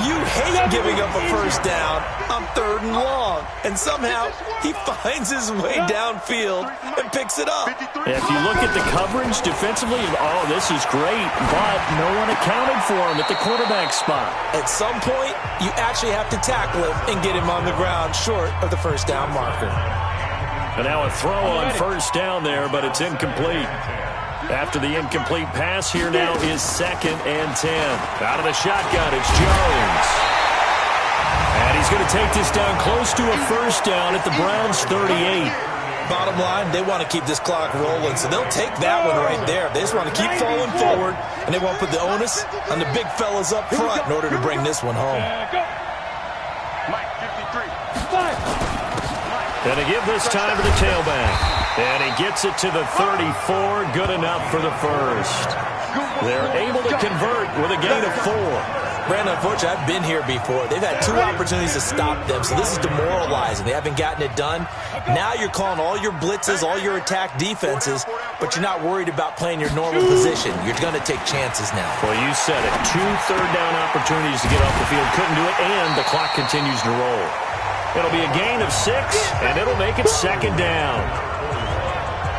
you hate giving up a 1st down on 3rd and long. And somehow, he finds his way downfield and picks it up. If you look at the coverage defensively, oh, this is great, but no one accounted for him at the quarterback spot. At some point, you actually have to tackle him and get him on the ground short of the 1st down marker. And now a throw on 1st down there, but it's incomplete. After the incomplete pass, here now is 2nd and 10. Out of the shotgun, it's Jones. And he's going to take this down close to a 1st down at the Browns' 38. Bottom line, they want to keep this clock rolling, so they'll take that one right there. They just want to keep falling forward, and they won't put the onus on the big fellas up front in order to bring this one home. And to give this time to the tailback. And he gets it to the 34. Good enough for the 1st. They're able to convert with a gain of 4. Brandon, unfortunately, I've been here before. They've had 2 opportunities to stop them, so this is demoralizing. They haven't gotten it done. Now you're calling all your blitzes, all your attack defenses, but you're not worried about playing your normal position. You're going to take chances now. Well, you said it. 2 third-down opportunities to get off the field. Couldn't do it, and the clock continues to roll. It'll be a gain of 6, and it'll make it 2nd down.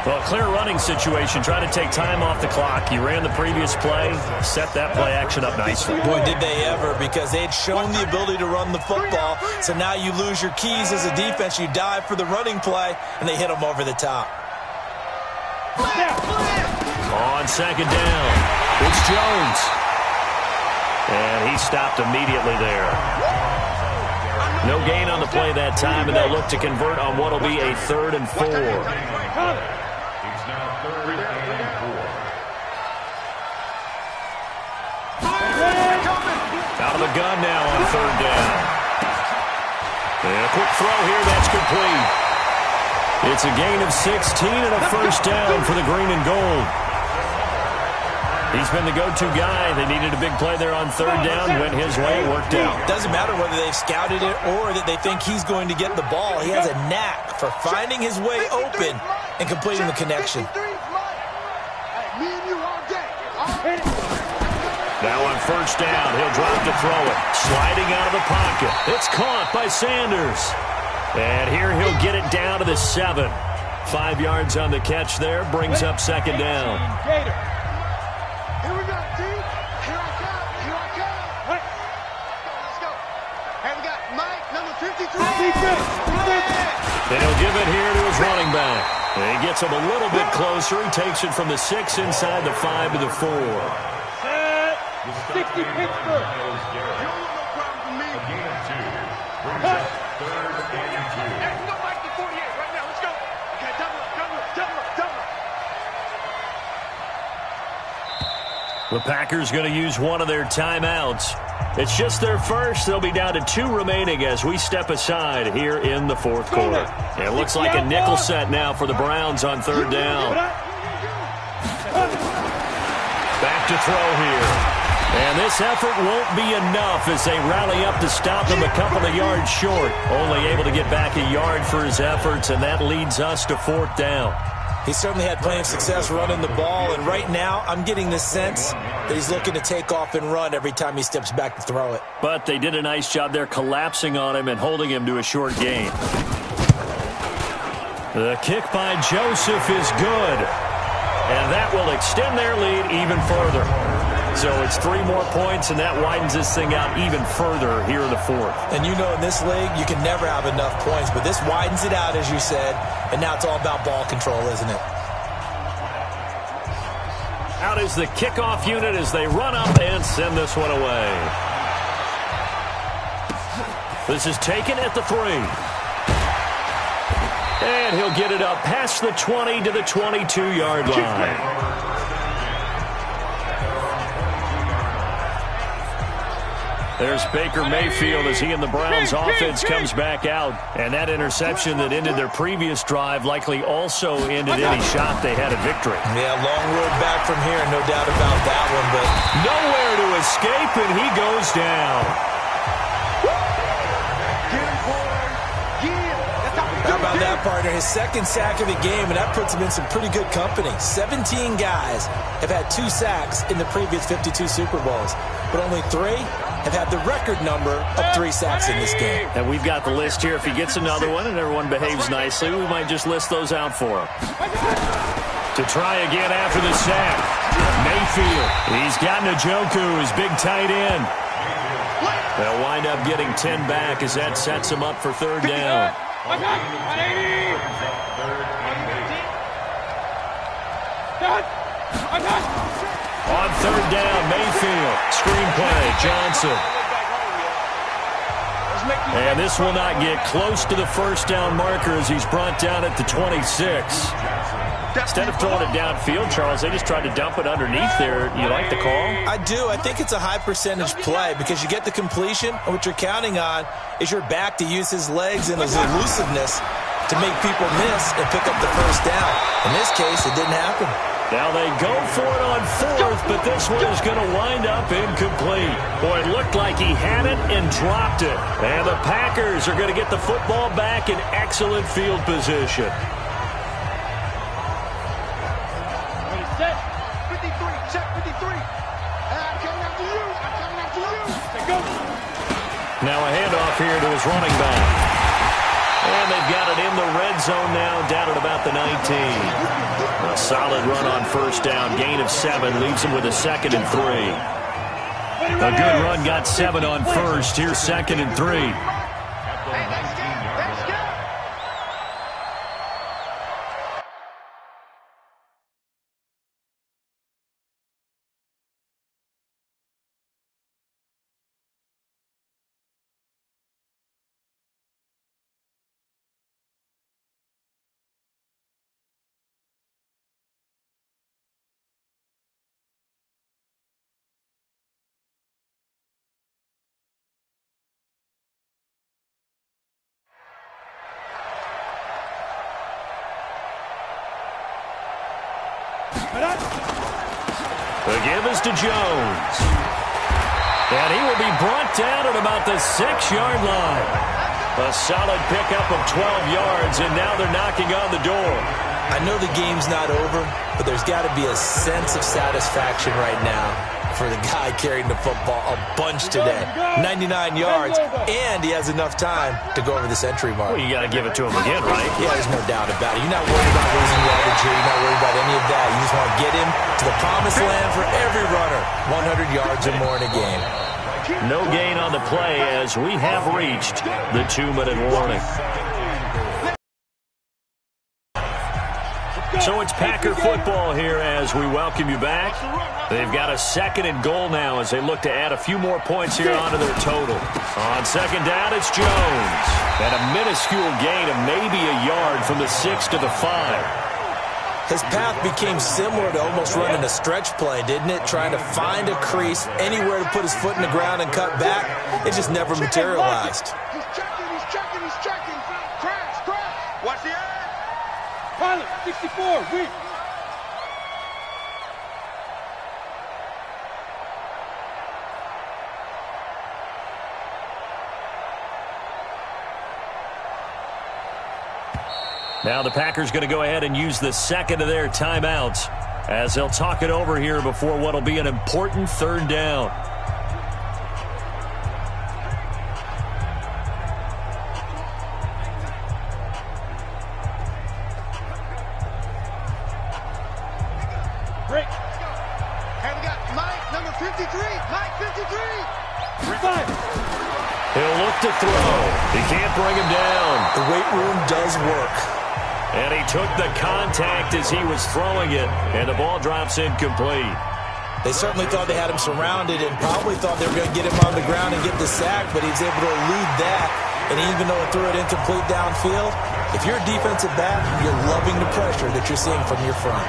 Well, clear running situation. Try to take time off the clock. You ran the previous play, set that play action up nicely. Boy, did they ever, because they had shown the ability to run the football. So now you lose your keys as a defense. You dive for the running play, and they hit them over the top. On 2nd down, it's Jones. And he stopped immediately there. No gain on the play that time, and they'll look to convert on what will be a 3rd and 4. Out of the gun now on 3rd down. And a quick throw here, that's complete. It's a gain of 16 and a 1st down for the green and gold. He's been the go-to guy. They needed a big play there on 3rd down. Went his way, worked out. Doesn't matter whether they've scouted it or that they think he's going to get the ball. He has a knack for finding his way open and completing the connection. Now on 1st down, he'll drop to throw it. Sliding out of the pocket. It's caught by Sanders. And here he'll get it down to the 7. 5 yards on the catch there. Brings up 2nd down. Here we go, team. Here I come. Here I come. Let's go. Hey, we got Mike, number 53. And he'll give it here to his running back. And he gets him a little bit closer. He takes it from the 6 inside the 5 to the 4. 60 Pittsburgh. No problem for me. A gain of 2. Brings up 3rd and 2. Hey, we got Mike to 48 right now. Let's go. Okay, double up. The Packers going to use one of their timeouts. It's just their first. They'll be down to 2 remaining as we step aside here in the 4th quarter. It looks like a nickel set now for the Browns on 3rd down. Back to throw here. And this effort won't be enough as they rally up to stop him a couple of yards short. Only able to get back a yard for his efforts, and that leads us to 4th down. He certainly had plenty of success running the ball, and right now I'm getting the sense that he's looking to take off and run every time he steps back to throw it. But they did a nice job there collapsing on him and holding him to a short gain. The kick by Joseph is good, and that will extend their lead even further. So it's 3 more points, and that widens this thing out even further here in the fourth. And you know in this league, you can never have enough points, but this widens it out, as you said, and now it's all about ball control, isn't it? Out is the kickoff unit as they run up and send this one away. This is taken at the 3. And he'll get it up past the 20 to the 22-yard line. There's Baker Mayfield as he and the Browns offense comes back out. And that interception that ended their previous drive likely also ended any shot they had at victory. Yeah, long road back from here, no doubt about that one. But nowhere to escape, and he goes down. How about that, partner? His second sack of the game, and that puts him in some pretty good company. 17 guys have had 2 sacks in the previous 52 Super Bowls, but only 3 have had the record number of 3 sacks in this game. And we've got the list here. If he gets another one and everyone behaves nicely, we might just list those out for him. To try again after the sack, Mayfield. He's got Njoku, his big tight end. They'll wind up getting 10 back as that sets him up for 3rd down. On 3rd down, Mayfield. Screenplay, Johnson. And this will not get close to the 1st down marker as he's brought down at the 26. Instead of throwing it downfield, Charles, they just tried to dump it underneath there. You like the call? I do. I think it's a high percentage play because you get the completion, and what you're counting on is your back to use his legs and his elusiveness to make people miss and pick up the 1st down. In this case, it didn't happen. Now they go for it on 4th, but this one is going to wind up incomplete. Boy, it looked like he had it and dropped it. And the Packers are going to get the football back in excellent field position. Now a handoff here to his running back. And they've got it in the red zone now, down at about the 19. A solid run on 1st down, gain of 7, leaves them with a 2nd and 3. A good run got 7 on 1st, here's 2nd and 3. The give is to Jones. And he will be brought down at about the 6-yard line. A solid pickup of 12 yards, and now they're knocking on the door. I know the game's not over, but there's got to be a sense of satisfaction right now for the guy carrying the football a bunch today. 99 yards, and he has enough time to go over the century mark. Well, you got to give it to him again, right? Yeah, there's no doubt about it. You're not worried about losing yardage here. You're not worried about any of that. You just want to get him to the promised land for every runner. 100 yards or more in a game. No gain on the play as we have reached the 2-minute warning. So it's Packer football here as we welcome you back. They've got a 2nd and goal now as they look to add a few more points here onto their total. On 2nd down, it's Jones. And a minuscule gain of maybe a yard from the 6 to the 5. His path became similar to almost running a stretch play, didn't it? Trying to find a crease, anywhere to put his foot in the ground and cut back. It just never materialized. He's checking. Crash. Watch the eye. Pilot, 64, weak. Now the Packers going to go ahead and use the 2nd of their timeouts as they'll talk it over here before what will be an important 3rd down. Break. And we got Mike, number 15. He'll look to throw. He can't bring him down. The weight room does work. And he took the contact as he was throwing it, and the ball drops incomplete. They certainly thought they had him surrounded and probably thought they were going to get him on the ground and get the sack, but he was able to elude that. And even though it threw it incomplete downfield, if you're a defensive back, you're loving the pressure that you're seeing from your front.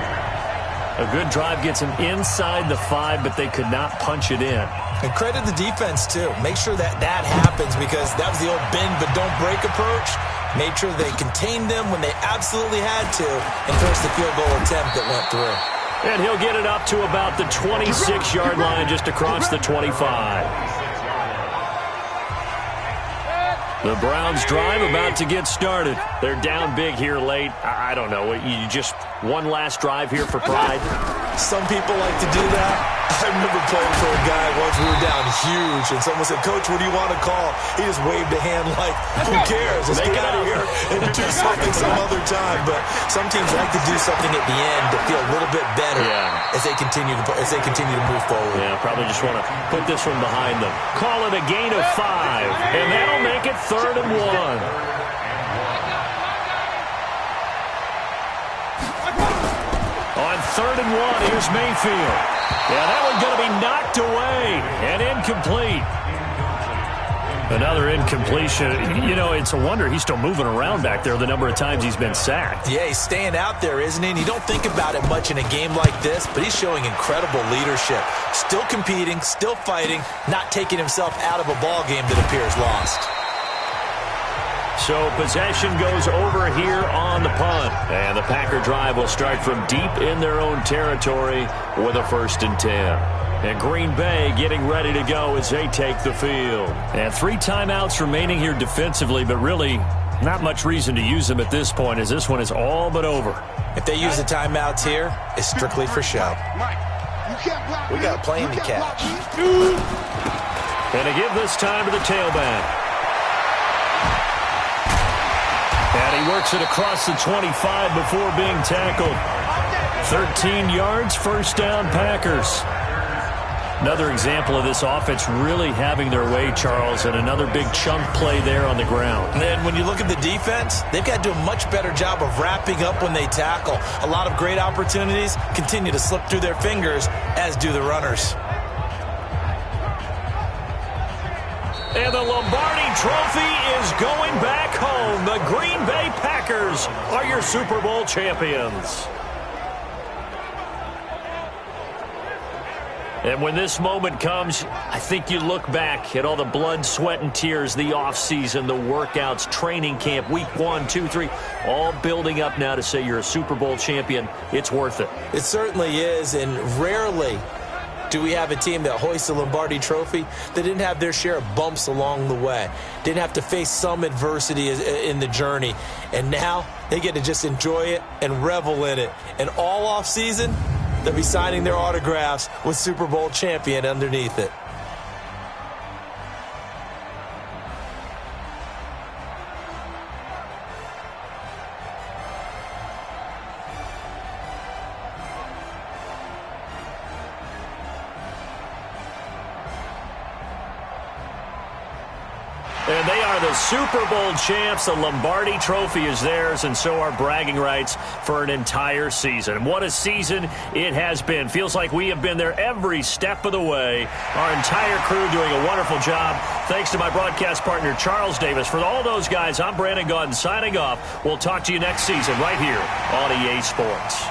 A good drive gets him inside the 5, but they could not punch it in. And credit the defense, too. Make sure that happens because that was the old bend but don't break approach. Made sure they contained them when they absolutely had to and forced the field goal attempt that went through. And he'll get it up to about the 26-yard line just across the 25. The Browns drive about to get started. They're down big here late. I don't know. You just one last drive here for pride? Some people like to do that. I remember playing for a guy once we were down huge, and someone said, "Coach, what do you want to call?" He just waved a hand like, "Who cares? Let's get out of here and do something some other time." But some teams like to do something at the end to feel a little bit better as they continue to move forward. Yeah, probably just want to put this one behind them. Call it a gain of 5, and that'll make it 3rd and 1. On 3rd and 1, here's Mayfield. Yeah, that one's going to be knocked away and incomplete. Another incompletion. You know, it's a wonder he's still moving around back there the number of times he's been sacked. Yeah, he's staying out there, isn't he? And you don't think about it much in a game like this, but he's showing incredible leadership. Still competing, still fighting, not taking himself out of a ball game that appears lost. So possession goes over here on the punt. And the Packer drive will start from deep in their own territory with a 1st and 10. And Green Bay getting ready to go as they take the field. And 3 timeouts remaining here defensively, but really not much reason to use them at this point as this one is all but over. If they use the timeouts here, it's strictly for show. We got a plane to catch. And to give this time to the tailback. And he works it across the 25 before being tackled. 13 yards, 1st down, Packers. Another example of this offense really having their way, Charles, and another big chunk play there on the ground. And then when you look at the defense, they've got to do a much better job of wrapping up when they tackle. A lot of great opportunities continue to slip through their fingers, as do the runners. And the Lombardi Trophy is going back home. The Green Bay Packers are your Super Bowl champions. And when this moment comes, I think you look back at all the blood, sweat, and tears, the offseason, the workouts, training camp, week 1, 2, 3, all building up now to say you're a Super Bowl champion. It's worth it. It certainly is, and rarely do we have a team that hoists the Lombardi Trophy that didn't have their share of bumps along the way, didn't have to face some adversity in the journey, and now they get to just enjoy it and revel in it. And all offseason, they'll be signing their autographs with Super Bowl champion underneath it. And they are the Super Bowl champs. The Lombardi Trophy is theirs, and so are bragging rights for an entire season. What a season it has been. Feels like we have been there every step of the way. Our entire crew doing a wonderful job. Thanks to my broadcast partner, Charles Davis. For all those guys, I'm Brandon Gaudin signing off. We'll talk to you next season right here on EA Sports.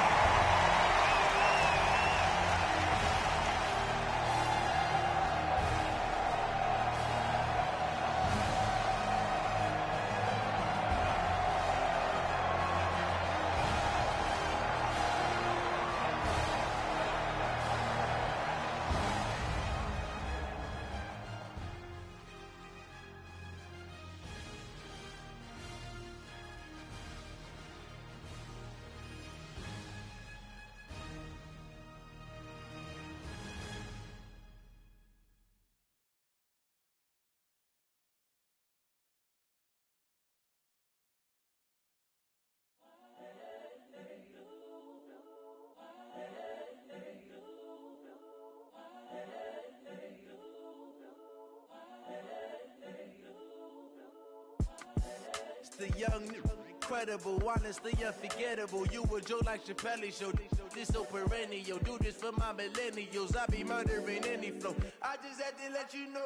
the young, incredible, honestly unforgettable. You a joke like Chappelle Show. This so perennial. Do this for my millennials. I be murdering any flow. I just had to let you know.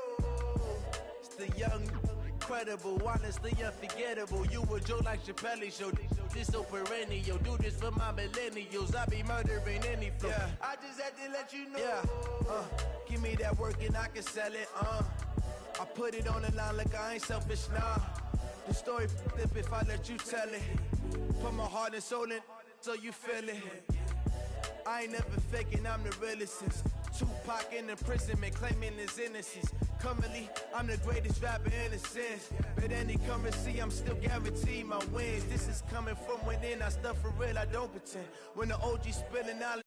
It's the young, incredible, honestly unforgettable. You a joke like Chappelle Show. This so perennial. Do this for my millennials. I be murdering any flow. Yeah. I just had to let you know. Yeah. Give me that work and I can sell it. I put it on the line like I ain't selfish, nah. The story flip if I let you tell it. Put my heart and soul in so you feel it. I ain't never faking, I'm the realest since Tupac in imprisonment, claiming his innocence. Currently, I'm the greatest rapper in a sense. But any currency, I'm still guaranteed my wins. This is coming from within, I stuff for real, I don't pretend. When the OG spilling knowledge